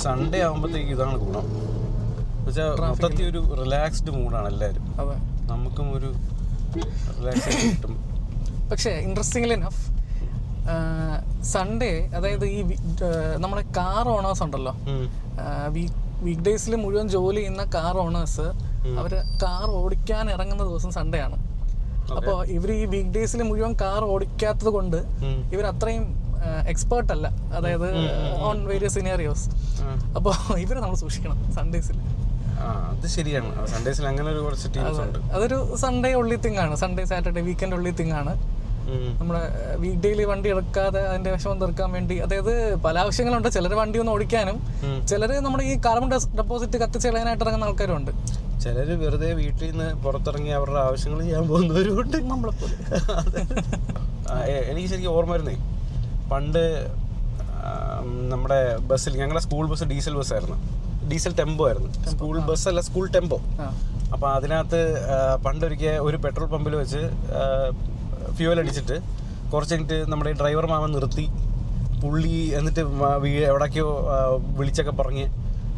Sunday ആകുമ്പോഴത്തേക്ക് ഇതാണ് ഗുണം എന്നുവെച്ചാൽ മൊത്തത്തിൽ ഒരു റിലാക്സ്ഡ് മൂഡാണ് എല്ലാവരും. നമുക്കും ഒരു റിലാക്സേഷൻ കിട്ടും. പക്ഷേ ഇൻട്രസ്റ്റിംഗ്ലി എനഫ് സൺഡേ, അതായത് ഈ നമ്മുടെ കാർ ഓണേഴ്സ് ഉണ്ടല്ലോ, വീക്ക് ഡേയ്സിൽ മുഴുവൻ ജോലി ചെയ്യുന്ന കാർ ഓണേഴ്സ് അവർ കാർ ഓടിക്കാൻ ഇറങ്ങുന്ന ദിവസം സൺഡേ ആണ്. അപ്പോൾ ഇവർ ഈ വീക്ക് ഡേയ്സിൽ മുഴുവൻ കാർ ഓടിക്കാത്തത് കൊണ്ട് ഇവർ അത്രയും എക്സ്പേർട്ട് അല്ല, അതായത് ഓൺ വേരിയസ് സിനാരിയോസ്. അപ്പോൾ ഇവരെ നമ്മൾ സൂക്ഷിക്കണം സൺഡേസിൽ. അത് ശരിയാണ്, സൺഡേസിൽ അങ്ങനെ ഒരു കുറച്ച് ടീംസ് ഉണ്ട്. അതൊരു സൺഡേ ഉള്ളി തിങ് ആണ്, സൺഡേ സാറ്റർഡേ വീക്കെൻഡ് ഉള്ളി തിങ് ആണ്. നമ്മുടെ വീക്ക് ഡേയിൽ വണ്ടി എടുക്കാതെ അതിന്റെ വിഷമം തീർക്കാൻ വേണ്ടി, അതായത് പല ആവശ്യങ്ങളുണ്ട്. ചിലർ വണ്ടി ഒന്ന് ഓടിക്കാനും, ചിലർ നമ്മുടെ ഈ കാർബൺ ഡെപ്പോസിറ്റ് കത്തിച്ച് കളയാനായിട്ട് ഇറങ്ങുന്ന ആൾക്കാരുണ്ട്. ചിലർ വെറുതെ വീട്ടിൽ നിന്ന് പുറത്തിറങ്ങി അവരുടെ ആവശ്യങ്ങൾ ചെയ്യാൻ പോകുന്നവരുണ്ട്. നമ്മളെപ്പോലെ. എനിക്ക് ശരിക്കും ഓർമ്മ വരുന്നേ, പണ്ട് നമ്മുടെ ബസ്സിൽ, ഞങ്ങളുടെ സ്കൂൾ ബസ് ഡീസൽ ബസ്സായിരുന്നു, ഡീസൽ ടെമ്പോ ആയിരുന്നു. സ്കൂൾ ബസ്സല്ല, സ്കൂൾ ടെമ്പോ. അപ്പോൾ അതിനകത്ത് പണ്ടൊരിക്കൽ ഒരു പെട്രോൾ പമ്പിൽ വെച്ച് ഫ്യൂവൽ അടിച്ചിട്ട് കുറച്ച് കഴിഞ്ഞിട്ട് നമ്മുടെ ഡ്രൈവർ മാമൻ നിർത്തി. പുള്ളി എന്നിട്ട് എവിടേക്കോ വിളിച്ചൊക്കെ പറഞ്ഞ്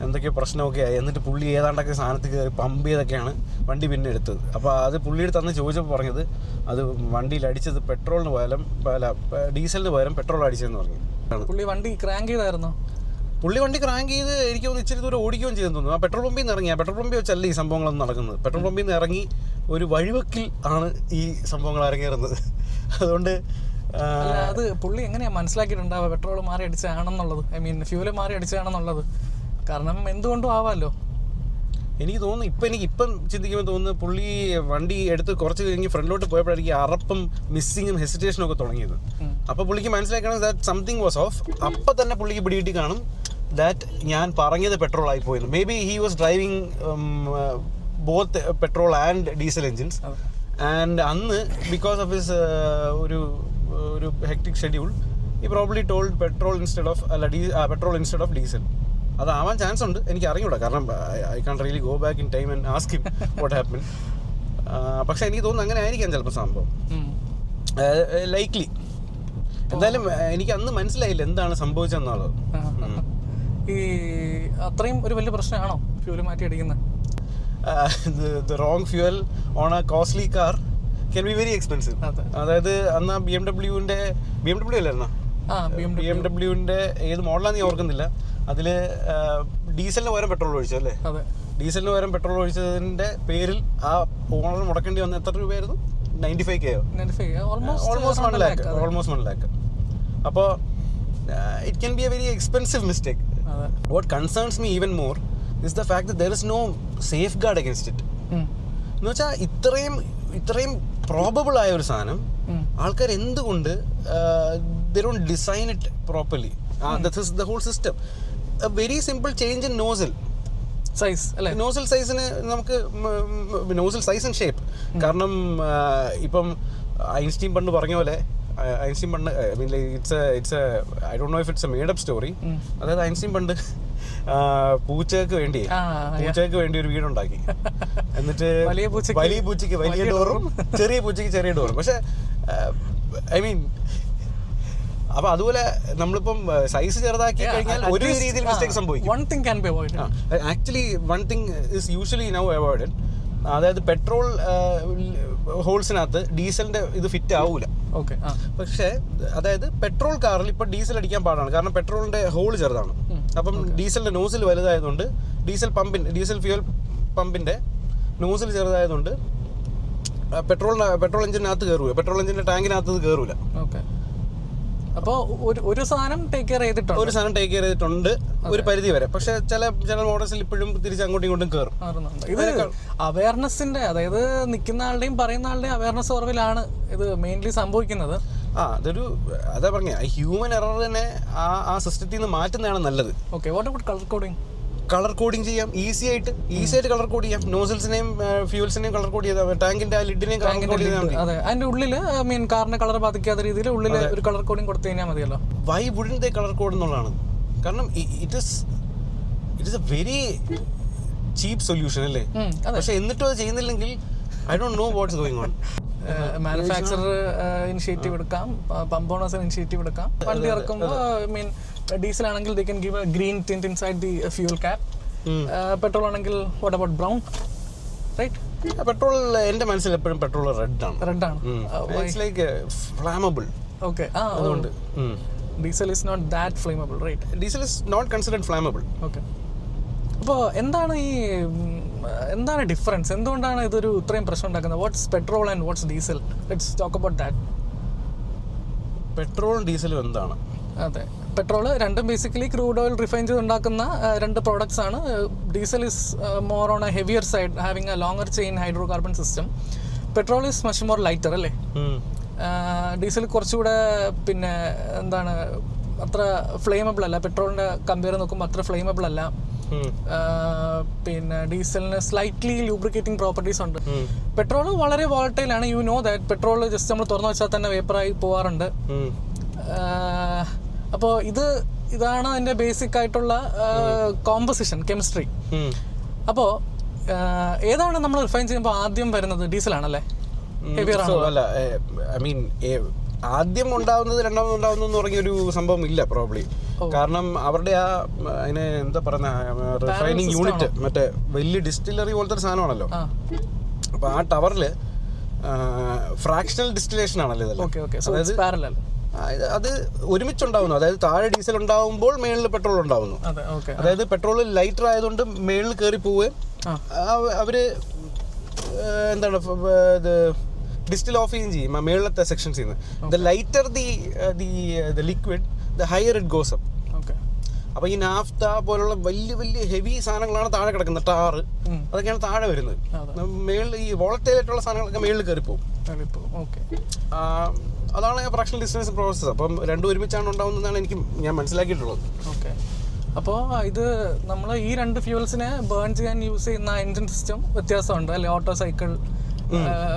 എന്തൊക്കെയോ പ്രശ്നമൊക്കെ ആയി. എന്നിട്ട് പുള്ളി ഏതാണ്ടൊക്കെ സാധനത്തിൽ കയറി പമ്പ് ചെയ്തൊക്കെയാണ് വണ്ടി പിന്നെ എടുത്തത്. അപ്പോൾ അത് പുള്ളിയുടെ തന്ന് ചോദിച്ചപ്പോൾ പറഞ്ഞത് അത് വണ്ടിയിൽ അടിച്ചത് പെട്രോളിന് പകരം ഡീസലിന് പകരം പെട്രോൾ അടിച്ചതെന്ന് പറഞ്ഞു. പുള്ളി വണ്ടി ക്രാങ്ക് ചെയ്തായിരുന്നോ? പുള്ളി വണ്ടി ക്രാങ്ക് ചെയ്ത് എനിക്ക് തോന്നുന്നു ഇച്ചിരി ദൂരം ഓടിക്കുകയും ചെയ്തെന്ന് തോന്നുന്നു. ആ പെട്രോൾ പമ്പിൽ നിന്ന് ഇറങ്ങി, ആ പെട്രോൾ പമ്പിൽ വെച്ചല്ല ഈ സംഭവങ്ങളൊന്നും നടക്കുന്നത്. പെട്രോൾ പമ്പിൽ നിന്ന് ഇറങ്ങി ഒരു വഴിവെക്കിൽ ആണ് ഈ സംഭവങ്ങൾ അരങ്ങേറുന്നത്. അതുകൊണ്ട് അത് പുള്ളി എങ്ങനെയാ മനസ്സിലാക്കിയിട്ടുണ്ടാവുക പെട്രോൾ മാറി അടിച്ചാണെന്നുള്ളത്, ഐ മീൻ ഫ്യൂല് മാറി അടിച്ചാണെന്നുള്ളത്? കാരണം എന്തുകൊണ്ടും ആവാമല്ലോ. എനിക്ക് തോന്നുന്നു ഇപ്പം ചിന്തിക്കുമ്പോൾ തോന്നുന്നു പുള്ളി വണ്ടി എടുത്ത് കുറച്ച് കഴിഞ്ഞ് ഫ്രണ്ടിലോട്ട് പോയപ്പോഴായിരിക്കും അറപ്പും മിസ്സിങ്ങും ഹെസിറ്റേഷനും ഒക്കെ തുടങ്ങിയത്. അപ്പോൾ പുള്ളിക്ക് മനസ്സിലാക്കണം ദാറ്റ് സംതിങ് വാസ് ഓഫ്. അപ്പം തന്നെ പുള്ളിക്ക് പിടികിട്ടി കാണും ദാറ്റ് ഞാൻ പറഞ്ഞത് പെട്രോൾ ആയിപ്പോയെന്ന്. Maybe he was driving both petrol and diesel engines. And അന്ന് ബിക്കോസ് ഓഫ് ഹിസ് ഒരു hectic schedule he probably told petrol instead of diesel. അതാവാൻ ചാൻസ് ഉണ്ട്, എനിക്ക് അറിഞ്ഞൂടാ. കാരണം I can really go back in time and ask him what happen. പക്ഷെ എനിക്ക് തോന്നുന്നു അങ്ങനെ ആയിരിക്കാം ചിലപ്പോൾ സംഭവം, ലൈക്ലി. എന്തായാലും എനിക്ക് അന്ന് മനസ്സിലായില്ല എന്താണ് സംഭവിച്ചെന്നുള്ളത്. ഈ അത്രയും ഒരു വലിയ പ്രശ്നമാണോ ഫ്യൂല് മാറ്റി അടിക്കുന്നത്? The wrong fuel on a costly car can be very expensive. അതായത് അന്ന് BMW അല്ലായിരുന്നോ? BMW ഏത് മോഡലാന്ന് ഞാൻ ഓർക്കുന്നില്ല. അതിൽ ഡീസലിന് പകരം പെട്രോൾ ഒഴിച്ചു അല്ലേ? ഡീസലിന് പകരം പെട്രോൾ ഒഴിച്ചതിൻ്റെ പേരിൽ ആ ഓണർ മുടക്കേണ്ടി വന്ന എത്ര രൂപയായിരുന്നു? 95K. Almost 1 lakh. അപ്പോൾ it can be A very expensive mistake. What concerns me even more is the fact that there is no safeguard against it. എന്ന് വെച്ചാൽ ഇത്രയും പ്രോബബിൾ ആയ ഒരു സാധനം ആൾക്കാർ എന്തുകൊണ്ട് they don't design it properly. That is the whole system. A very simple change in nozzle size അല്ലേ? Nozzle സൈസിന് നമുക്ക് നോസൽ സൈസ് ആൻഡ് ഷേപ്പ്. കാരണം ഇപ്പം ഐൻസ്റ്റീൻ പണ്ട് പറഞ്ഞ പോലെ, ഐൻസ്റ്റീൻ പണ്ട് I mean it's I don't know if it's A made up story. അതായത് Einstein പണ്ട് പൂച്ചയ്ക്ക് വേണ്ടി ഒരു വീടുണ്ടാക്കി. എന്നിട്ട് വലിയ പൂച്ചയ്ക്ക് വലിയ ഡോറും ചെറിയ പൂച്ചയ്ക്ക് ചെറിയ ഡോറും. പക്ഷെ ഐ മീൻ അപ്പൊ അതുപോലെ നമ്മളിപ്പം സൈസ് ചെറുതാക്കി കഴിഞ്ഞാൽ ഒരു രീതിയിൽ മിസ്റ്റേക്ക് സംഭവിക്കും. Actually one thing is usually now avoided. അതായത് പെട്രോൾ ഹോൾസിനകത്ത് ഡീസലിന്റെ ഇത് ഫിറ്റ് ആവൂല. പക്ഷേ അതായത് പെട്രോൾ കാറിൽ ഇപ്പൊ ഡീസൽ അടിക്കാൻ പാടാണ്, കാരണം പെട്രോളിന്റെ ഹോൾ ചെറുതാണ്. അപ്പം ഡീസലിന്റെ നോസിൽ വലുതായതുകൊണ്ട് ഡീസൽ ഫ്യൂൽ പമ്പിന്റെ നോസിൽ ചെറുതായതുകൊണ്ട് പെട്രോൾ എഞ്ചിനകത്ത് കയറൂല, പെട്രോൾ എഞ്ചിന്റെ ടാങ്കിനകത്ത് കയറൂല. അപ്പോൾ ഒരു സാധനം ടേക്ക് കെയർ ചെയ്തിട്ടുണ്ട് ഒരു പരിധി വരെ. പക്ഷെ ചില മോഡൽസിൽ ഇപ്പോഴും തിരിച്ച് അങ്ങോട്ടും ഇങ്ങോട്ടും കയറും. ഇത് അവയർനെസിന്റെ, അതായത് നിൽക്കുന്ന ആളുടെയും പറയുന്ന ആളുടെയും അവയർനെസ് കുറവിലാണ് ഇത് മെയിൻലി സംഭവിക്കുന്നത്. അതാ പറഞ്ഞ ഹ്യൂമൻ എറർ തന്നെ ആ സിസ്റ്റത്തിൽ നിന്ന് മാറ്റുന്നതാണ് നല്ലത്. വാട്ട് അബൌട്ട് കളർ കോഡിങ് ചെയ്യാം, ഈസി ആയിട്ട് കളർ കോഡ് ചെയ്യാം. നോസിൽസിനെയും ഫ്യൂൽസിനെയും കളർ കോഡ് ചെയ്താൽ ടാങ്കിന്റെ ആ ലിഡിനെയും കളർ കോഡ് ചെയ്താൽ മതി. അതെ, അതിന്റെ ഉള്ളിൽ മീൻ കാറിന്റെ കളർ ബാധിക്കാത്ത രീതിയിൽ ഉള്ളിൽ ഒരു കളർ കോഡിങ് കൊടുത്തു കഴിഞ്ഞാൽ മതിയല്ലോ. വൈ വുഡന്റ് ദേ കളർ കോഡ് എന്നുള്ളതാണ്. കാരണം it is A very cheap solution അല്ലേ? പക്ഷെ എന്നിട്ടും അത് ചെയ്യുന്നില്ലെങ്കിൽ I don't know what's going on. Manufacturer initiative എടുക്കാം, പമ്പ് ഓണേഴ്സിന് ഇനിഷ്യേറ്റീവ് എടുക്കാം. വണ്ടി ഇറക്കുമ്പോൾ ഡീസൽ ആണെങ്കിൽ they can give a green tint inside the fuel cap. Petrol ആണെങ്കിൽ what about brown, right? Petrol എൻ്റെ മനസ്സിൽ എപ്പോഴും പെട്രോൾ റെഡ് ആണ്. It's like flammable. ഓക്കെ, അതുകൊണ്ട് diesel is not that flammable, right? Diesel is not considered flammable. Okay, അപ്പോൾ എന്താണ് difference? എന്തുകൊണ്ടാണ് ഇതൊരു ഇത്രയും പ്രശ്നം ഉണ്ടാക്കുന്നത്? What's petrol and what's diesel? Let's talk about that. പെട്രോളും ഡീസലും എന്താണ്? അതെ, പെട്രോൾ രണ്ടും ബേസിക്കലി ക്രൂഡ് ഓയിൽ റിഫൈൻ ചെയ്ത് ഉണ്ടാക്കുന്ന രണ്ട് പ്രോഡക്ട്സ് ആണ്. Diesel is more on A heavier side, having A longer chain hydro carbon system. Petrol is much more lighter അല്ലേ? ഡീസൽ കുറച്ചുകൂടെ പിന്നെ എന്താണ് അത്ര ഫ്ലെയിമബിൾ അല്ല. പെട്രോളിൻ്റെ കമ്പയർ നോക്കുമ്പോൾ അത്ര ഫ്ലെയിമബിൾ അല്ല. പിന്നെ ഡീസലിന് സ്ലൈറ്റ്ലി ലൂബ്രിക്കേറ്റിംഗ് പ്രോപ്പർട്ടീസ് ഉണ്ട്. പെട്രോൾ വളരെ വോളറ്റൈൽ ആണ്. You know that petrol just നമ്മൾ തുറന്നു വെച്ചാൽ തന്നെ വേപ്പറായി പോകാറുണ്ട്. അപ്പോൾ ഇതാണ് അതിൻ്റെ ബേസിക് ആയിട്ടുള്ള കോമ്പസിഷൻ, കെമിസ്ട്രി. അപ്പോൾ ഏതാണ് നമ്മൾ റിഫൈൻ ചെയ്യുമ്പോൾ ആദ്യം വരുന്നത്? ഡീസലാണല്ലേ? ഹെവിയർ ആണ്. അല്ല, ഐ മീൻ ആദ്യം ഉണ്ടാവുന്നത് രണ്ടാമത് ഉണ്ടാവുന്നത് എന്ന് പറഞ്ഞൊരു സംഭവം ഇല്ല പ്രോബ്ലി. കാരണം അവരുടെ അതിനെ എന്താ പറയുന്ന റിഫൈനിങ് യൂണിറ്റ് മറ്റേ വലിയ ഡിസ്റ്റിലറി പോലത്തെ ഒരു സാധനമാണല്ലോ. അപ്പൊ ആ ടവറില് ഫ്രാക്ഷണൽ ഡിസ്റ്റിലേഷൻ ആണല്ലോ ഇതെല്ലാം. അതായത് അത് ഒരുമിച്ചുണ്ടാവുന്നു. അതായത് താഴെ ഡീസൽ ഉണ്ടാവുമ്പോൾ മേളിൽ പെട്രോൾ ഉണ്ടാവുന്നു. അതായത് പെട്രോൾ ലൈറ്റർ ആയതുകൊണ്ട് മേളിൽ കയറി പോവുകയും അവര് എന്താണ് ഇത് ഡിസ്റ്റിൽ ഓഫ് ചെയ്യുകയും ചെയ്യും മേളിലത്തെ സെക്ഷൻസിൽ നിന്ന്. The lighter the liquid the higher it goes up. അപ്പൊ ഈ നാഫ്ത പോലുള്ള വലിയ വലിയ ഹെവി സാധനങ്ങളാണ് താഴെ കിടക്കുന്നത്. ടാറ് അതൊക്കെയാണ് താഴെ വരുന്നത്. മേളിൽ ഈ വോളറ്റൈൽ ആയിട്ടുള്ള സാധനങ്ങളൊക്കെ മേളിൽ കയറി പോകും. അതാണ് ഫ്രാക്ഷണൽ ഡിസ്റ്റൻസ് പ്രോസസ്. അപ്പം രണ്ടും ഒരുമിച്ചാണ് ഉണ്ടാവുന്നതാണ് ഞാൻ മനസ്സിലാക്കിയിട്ടുള്ളത്. ഓക്കെ, അപ്പോൾ ഇത് നമ്മൾ ഈ രണ്ട് ഫ്യൂവൽസിനെ ബേൺ ചെയ്യാൻ യൂസ് ചെയ്യുന്ന എൻജിൻ സിസ്റ്റം വ്യത്യാസമുണ്ട് അല്ലെ? ഓട്ടോ സൈക്കിൾ,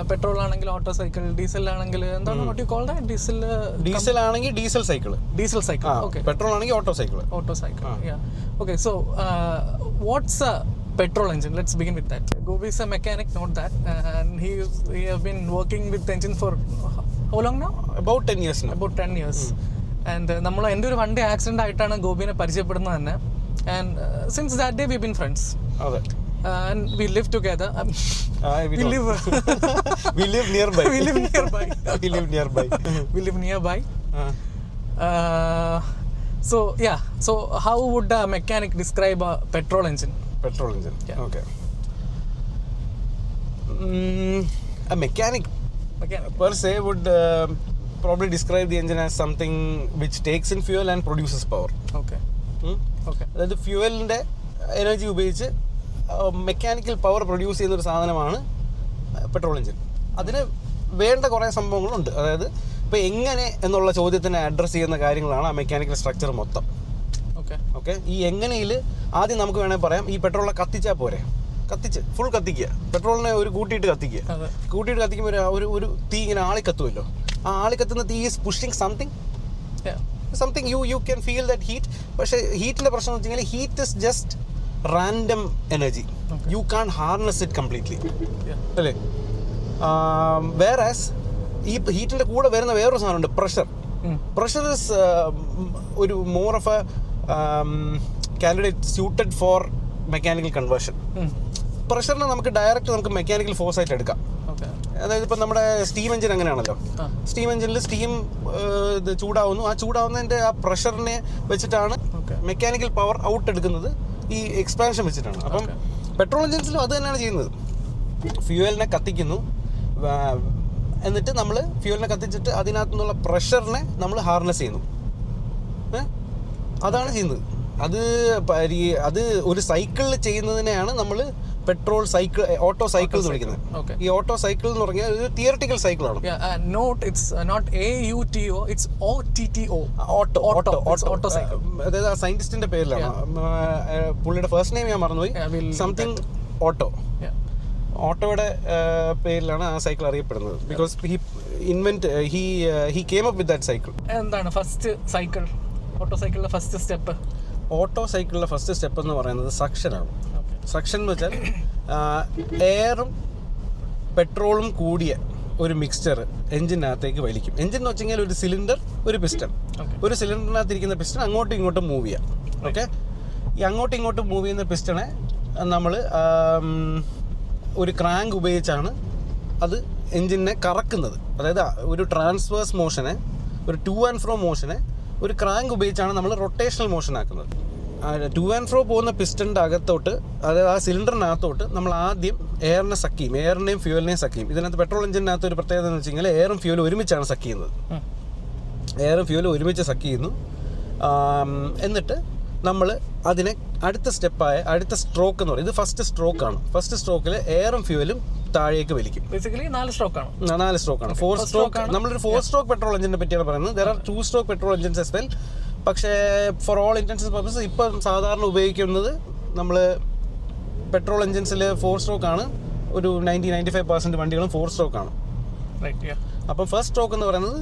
പെട്രോൾ ആണെങ്കിൽ ഓട്ടോ സൈക്കിൾ, ഡീസൽ ആണെങ്കിൽ എന്താണ് what you call that? Diesel ആണെങ്കിൽ ഡീസൽ സൈക്കിൾ. ഓക്കെ, പെട്രോൾ ആണെങ്കിൽ auto cycle. Yeah. Okay, so what's a petrol engine? Let's begin with that. Gobi is a mechanic, note that, and he have been working with engine for how long now? About 10 years now. About 10 years. And നമ്മൾ എൻ്റെ ഒരു വണ്ടി accident ആയിട്ടാണ് ഗോപിനെ പരിചയപ്പെടുന്നത് തന്നെ. And since that day we've been friends. അതെ. And we live together. We live nearby. So yeah, so how would a mechanic describe a petrol engine? Yeah. Okay. A mechanic per se would probably describe the engine as something which takes in fuel and produces power. Okay. അതായത് ഫ്യൂവലിൻ്റെ energy ഉപയോഗിച്ച് mechanical power produce ചെയ്യുന്നൊരു സാധനമാണ് petrol engine. അതിന് വേണ്ട കുറേ സംഭവങ്ങളുണ്ട്. അതായത് ഇപ്പോൾ എങ്ങനെ എന്നുള്ള ചോദ്യത്തിനെ അഡ്രസ്സ് ചെയ്യുന്ന കാര്യങ്ങളാണ് ആ മെക്കാനിക്കൽ സ്ട്രക്ചർ മൊത്തം. ഓക്കെ, ഈ എങ്ങനെയിൽ ആദ്യം നമുക്ക് വേണമെങ്കിൽ പറയാം, ഈ പെട്രോളിനെ കത്തിച്ചാൽ പോരെ, ഫുൾ കത്തിക്കുക. പെട്രോളിനെ ഒരു കൂട്ടിയിട്ട് കത്തിക്കുമ്പോൾ ഒരു തീ ഇങ്ങനെ ആളിക്കത്തുമല്ലോ. ആ ആളിക്കത്തുന്ന തീ is pushing something you can feel that heat. പക്ഷേ ഹീറ്റിൻ്റെ പ്രശ്നം എന്ന് വെച്ച് കഴിഞ്ഞാൽ heat is just random energy. You can harness it completely അല്ലേ? വേറാസ് ഈ ഹീറ്റിൻ്റെ കൂടെ വരുന്ന വേറൊരു സാധനമുണ്ട്, പ്രഷർ ഇസ് ഒരു more of a candidate suited for mechanical conversion. പ്രഷറിനെ നമുക്ക് മെക്കാനിക്കൽ ഫോഴ്സ് ആയിട്ട് എടുക്കാം. അതായത് ഇപ്പം നമ്മുടെ സ്റ്റീം എഞ്ചിൻ അങ്ങനെയാണല്ലോ. സ്റ്റീം എഞ്ചിനിൽ സ്റ്റീം ഇത് ചൂടാവുന്നു. ആ ചൂടാവുന്നതിൻ്റെ ആ പ്രഷറിനെ വെച്ചിട്ടാണ് മെക്കാനിക്കൽ പവർ ഔട്ട് എടുക്കുന്നത്, ഈ എക്സ്പാൻഷൻ വെച്ചിട്ടാണ്. അപ്പം പെട്രോൾ എഞ്ചിൻസിലും അത് തന്നെയാണ് ചെയ്യുന്നത്. ഫ്യൂവലിനെ കത്തിക്കുന്നു, എന്നിട്ട് നമ്മൾ ഫ്യൂവലിനെ കത്തിച്ചിട്ട് അതിനകത്തു നിന്നുള്ള പ്രഷറിനെ നമ്മൾ ഹാർനസ് ചെയ്യുന്നു. അതാണ് ചെയ്യുന്നത്. അത് ഒരു സൈക്കിളിൽ ചെയ്യുന്നതിനെയാണ് നമ്മൾ പെട്രോൾ സൈക്കിൾ, ഓട്ടോ സൈക്കിൾ എന്ന് വിളിക്കുന്നത്. ഈ ഓട്ടോ സൈക്കിൾ എന്ന് പറഞ്ഞാൽ ഒരു തിയററ്റിക്കൽ സൈക്കിളാണ്. അതായത് ആ സയന്റിസ്റ്റിന്റെ പേരിലാണ്. പുള്ളിയുടെ ഫസ്റ്റ് നെയിം ഞാൻ മറന്നുപോയി. സംതിങ് ഓട്ടോയുടെ പേരിലാണ് ആ സൈക്കിൾ അറിയപ്പെടുന്നത്. Because he came up with that cycle. എന്താണ് ഫസ്റ്റ് സൈക്കിൾ? ഓട്ടോ സൈക്കിളിലെ ഫസ്റ്റ് സ്റ്റെപ്പ് എന്ന് പറയുന്നത് സക്ഷനാണ്. സക്ഷൻ എന്ന് വെച്ചാൽ എയറും പെട്രോളും കൂടിയ ഒരു മിക്സ്ചർ എഞ്ചിനകത്തേക്ക് വലിക്കും. എഞ്ചിൻ എന്ന് വെച്ച് കഴിഞ്ഞാൽ ഒരു സിലിണ്ടർ, ഒരു പിസ്റ്റൺ. ഒരു സിലിണ്ടറിനകത്ത് ഇരിക്കുന്ന പിസ്റ്റൺ അങ്ങോട്ടും ഇങ്ങോട്ടും മൂവ് ചെയ്യാം. ഓക്കെ, ഈ അങ്ങോട്ടും ഇങ്ങോട്ടും മൂവ് ചെയ്യുന്ന പിസ്റ്റണെ നമ്മൾ ഒരു ക്രാങ്ക് ഉപയോഗിച്ചാണ് അത് എഞ്ചിനെ കറക്കുന്നത്. അതായത് ഒരു ട്രാൻസ്വേഴ്സ് മോഷനെ, ഒരു ടു ആൻഡ് ഫ്രോ മോഷനെ ഒരു ക്രാങ്ക് ഉപയോഗിച്ചാണ് നമ്മൾ റൊട്ടേഷണൽ മോഷൻ ആക്കുന്നത്. ടു ആൻഡ് ഫ്രോ പോകുന്ന പിസ്റ്റൻ്റെ അകത്തോട്ട്, അതായത് ആ സിലിണ്ടറിനകത്തോട്ട് നമ്മൾ ആദ്യം എയറിനെ സക്ക് ചെയ്യും, എയറിനെയും ഫ്യൂവലിനെയും സക്ക് ചെയ്യും. ഇതിനകത്ത് പെട്രോൾ എഞ്ചിനകത്ത് ഒരു പ്രത്യേകത എന്ന് വെച്ച് കഴിഞ്ഞാൽ എയറും ഫ്യൂവലും ഒരുമിച്ചാണ് സക്ക് ചെയ്യുന്നത്. എയറും ഫ്യൂവലും ഒരുമിച്ച് സക്ക് ചെയ്യുന്നു. എന്നിട്ട് നമ്മൾ അതിനെ അടുത്ത സ്റ്റെപ്പായ അടുത്ത സ്ട്രോക്ക് എന്ന് പറയും. ഇത് ഫസ്റ്റ് സ്ട്രോക്കാണ്. ഫസ്റ്റ് സ്ട്രോക്കിൽ എയറും ഫ്യൂവലും താഴേക്ക് വലിക്കും. ബേസിക്കലി 4 സ്ട്രോക്കാണ്. 4 സ്ട്രോക്കാണ്. 4 സ്ട്രോക്ക്, നമ്മളൊരു 4 സ്ട്രോക്ക് പെട്രോൾ എഞ്ചിനെ പറ്റിയാണ് പറയുന്നത്. There are 2 stroke petrol engines as well. പക്ഷേ ഫോർ ഓൾ ഇൻറ്റൻസ് പർപ്പസ് ഇപ്പം സാധാരണ ഉപയോഗിക്കുന്നത് നമ്മൾ പെട്രോൾ എഞ്ചിൻസിൽ 4 സ്ട്രോക്കാണ്. ഒരു 90-95% വണ്ടികളും 4 സ്ട്രോക്കാണ്. അപ്പം ഫസ്റ്റ് സ്ട്രോക്ക് എന്ന് പറയുന്നത്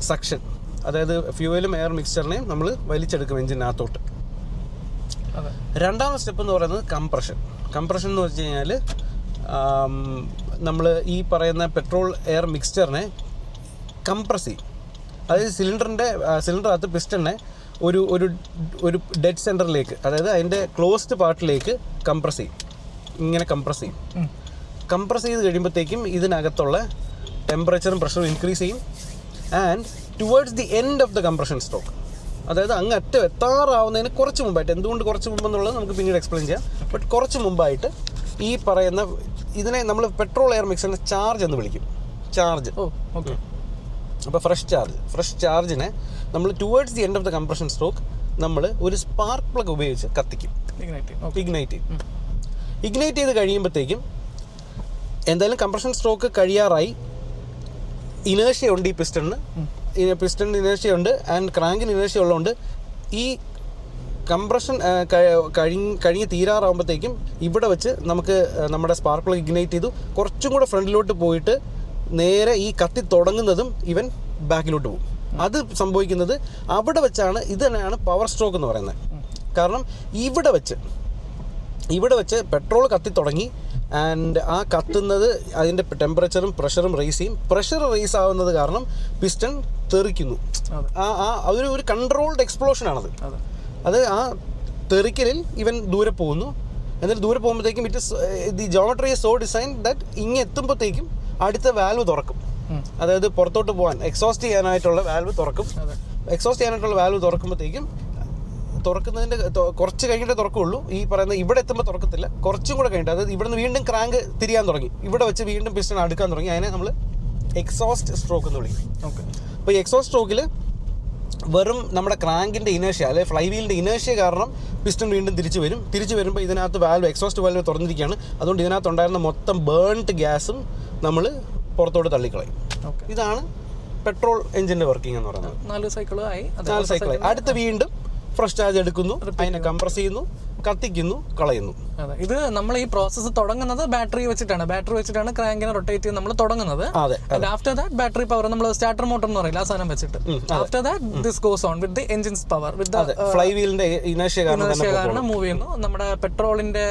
സക്ഷൻ, അതായത് ഫ്യൂവലും എയർ മിക്സ്ചറിനെയും നമ്മൾ വലിച്ചെടുക്കും എഞ്ചിനകത്തോട്ട്. രണ്ടാമത്തെ സ്റ്റെപ്പ് എന്ന് പറയുന്നത് കംപ്രഷൻ. കംപ്രഷൻ എന്ന് വെച്ച് കഴിഞ്ഞാൽ നമ്മൾ ഈ പറയുന്ന പെട്രോൾ എയർ മിക്സ്ചറിനെ കംപ്രസ് ചെയ്യും. അതായത് സിലിണ്ടറിനകത്ത് പിസ്റ്റണിനെ ഒരു ഒരു ഒരു ഡെഡ് സെൻറ്ററിലേക്ക്, അതായത് അതിൻ്റെ ക്ലോസ്ഡ് പാർട്ടിലേക്ക് കംപ്രസ് ചെയ്യും. ഇങ്ങനെ കംപ്രസ് ചെയ്യും. കംപ്രസ് ചെയ്ത് കഴിയുമ്പോഴത്തേക്കും ഇതിനകത്തുള്ള ടെമ്പറേച്ചറും പ്രഷറും ഇൻക്രീസ് ചെയ്യും. And towards the end of the compression stroke, അതായത് അങ്ങ് അറ്റം എത്താറാവുന്നതിന് കുറച്ച് മുമ്പായിട്ട്, എന്തുകൊണ്ട് കുറച്ച് മുമ്പെന്നുള്ളത് നമുക്ക് പിന്നീട് എക്സ്പ്ലെയിൻ ചെയ്യാം. ബട്ട് കുറച്ച് മുമ്പായിട്ട് ഈ പറയുന്ന ഇതിനെ നമ്മൾ പെട്രോൾ എയർ മിക്സറിനെ ചാർജ് എന്ന് വിളിക്കും. ചാർജ്. ഓക്കെ. അപ്പോൾ ഫ്രഷ് ചാർജിനെ നമ്മൾ towards the end of the compression stroke നമ്മൾ ഒരു സ്പാർക്ക് പ്ലഗ് ഉപയോഗിച്ച് കത്തിക്കും. ഇഗ്നൈറ്റ് ചെയ്ത് കഴിയുമ്പോഴത്തേക്കും എന്തായാലും കംപ്രഷൻ സ്ട്രോക്ക് കഴിയാറായി. ഇനേർഷ്യ ഉണ്ട് ഈ പിസ്റ്റണിന് ഇനേർഷ്യ ഉണ്ട് ആൻഡ് ക്രാങ്കിന് ഇനേർഷ്യ ഉള്ളതുകൊണ്ട് ഈ കംപ്രഷൻ കഴിഞ്ഞ് തീരാറാകുമ്പോഴത്തേക്കും ഇവിടെ വെച്ച് നമുക്ക് നമ്മുടെ സ്പാർക്ക് പ്ലഗ് ഇഗ്നൈറ്റ് ചെയ്തു കുറച്ചും കൂടെ ഫ്രണ്ടിലോട്ട് പോയിട്ട് നേരെ ഈ കത്തി തുടങ്ങുന്നതും ഇവൻ ബാക്കിലോട്ട് പോകും. അത് സംഭവിക്കുന്നത് അവിടെ വെച്ചാണ്. ഇത് തന്നെയാണ് പവർ സ്ട്രോക്ക് എന്ന് പറയുന്നത്. കാരണം ഇവിടെ വെച്ച് പെട്രോൾ കത്തി തുടങ്ങി ആൻഡ് ആ കത്തുന്നത് അതിൻ്റെ ടെമ്പറേച്ചറും പ്രഷറും റേസ് ചെയ്യും. പ്രഷർ റേസ് ആവുന്നത് കാരണം പിസ്റ്റൺ തെറിക്കുന്നു. ഒരു കൺട്രോൾഡ് എക്സ്പ്ലോഷനാണത്. അത് ആ തെറിക്കലിൽ ഇവൻ ദൂരെ പോകുന്നു. എന്നിട്ട് ദൂരെ പോകുമ്പോഴത്തേക്കും the geometry is so design that ഇങ്ങനെ എത്തുമ്പോഴത്തേക്കും അടുത്ത വാൽവ് തുറക്കും. അതായത് പുറത്തോട്ട് പോകാൻ എക്സോസ്റ്റ് ചെയ്യാനായിട്ടുള്ള വാൽവ് തുറക്കും. എക്സോസ്റ്റ് ചെയ്യാനായിട്ടുള്ള വാൽവ് തുറക്കുമ്പോഴത്തേക്കും തുറക്കുന്നതിൻ്റെ കുറച്ച് കഴിഞ്ഞിട്ടേ തുറക്കുള്ളൂ. ഈ പറയുന്ന ഇവിടെ എത്തുമ്പോൾ തുറക്കത്തില്ല, കുറച്ചും കൂടെ കഴിഞ്ഞിട്ട്. അതായത് ഇവിടെ നിന്ന് വീണ്ടും ക്രാങ്ക് തിരിയാൻ തുടങ്ങി, ഇവിടെ വെച്ച് വീണ്ടും പിസ്റ്റൺ അടുക്കാൻ തുടങ്ങി. അതിനെ നമ്മൾ എക്സോസ്റ്റ് സ്ട്രോക്ക് എന്ന് വിളിക്കും. ഓക്കെ. അപ്പോൾ ഈ എക്സോസ്റ്റ് സ്ട്രോക്കിൽ വെറും നമ്മുടെ ക്രാങ്കിൻ്റെ ഇനേർഷ്യ, അല്ലെങ്കിൽ ഫ്ലൈ വീലിൻ്റെ ഇനേർഷ്യ കാരണം പിസ്റ്റൺ വീണ്ടും തിരിച്ചു വരുമ്പോൾ ഇതിനകത്ത് വാൽവ്, എക്സോസ്റ്റ് വാൽവ് തുറന്നിരിക്കുകയാണ്. അതുകൊണ്ട് ഇതിനകത്തുണ്ടായിരുന്ന മൊത്തം ബേൺഡ് ഗ്യാസും നമ്മൾ പുറത്തോട്ട് തള്ളിക്കളയും. ഇതാണ് പെട്രോൾ എഞ്ചിൻ്റെ വർക്കിംഗ് എന്ന് പറയുന്നത്. 4 സൈക്കിളായി. അടുത്ത് വീണ്ടും ഫ്രഷ് ചാർജ് എടുക്കുന്നു, അതിനെ കംപ്രസ് ചെയ്യുന്നു, കത്തിക്കുന്നു, കളയുന്നു. അതെ, ഇത് നമ്മൾ ഈ പ്രോസസ്സ് തുടങ്ങുന്നത് ബാറ്ററി വെച്ചിട്ടാണ് ക്രാങ്കിനെ റൊട്ടേറ്റ് ചെയ്ത് നമ്മൾ തുടങ്ങുന്നത്. ആഫ്റ്റർ ദാറ്റ് ബാറ്ററി പവർ, നമ്മൾ സ്റ്റാർട്ടർ മോട്ടർ എന്ന് പറയില്ല, ആ സാധനം വെച്ചിട്ട് after that this goes on with the engines power, with ഫ്ലൈ വീലിന്റെ ഇനേർഷ്യ കാരണം മൂവ് ചെയ്യുന്നു. നമ്മുടെ പെട്രോളിന്റെ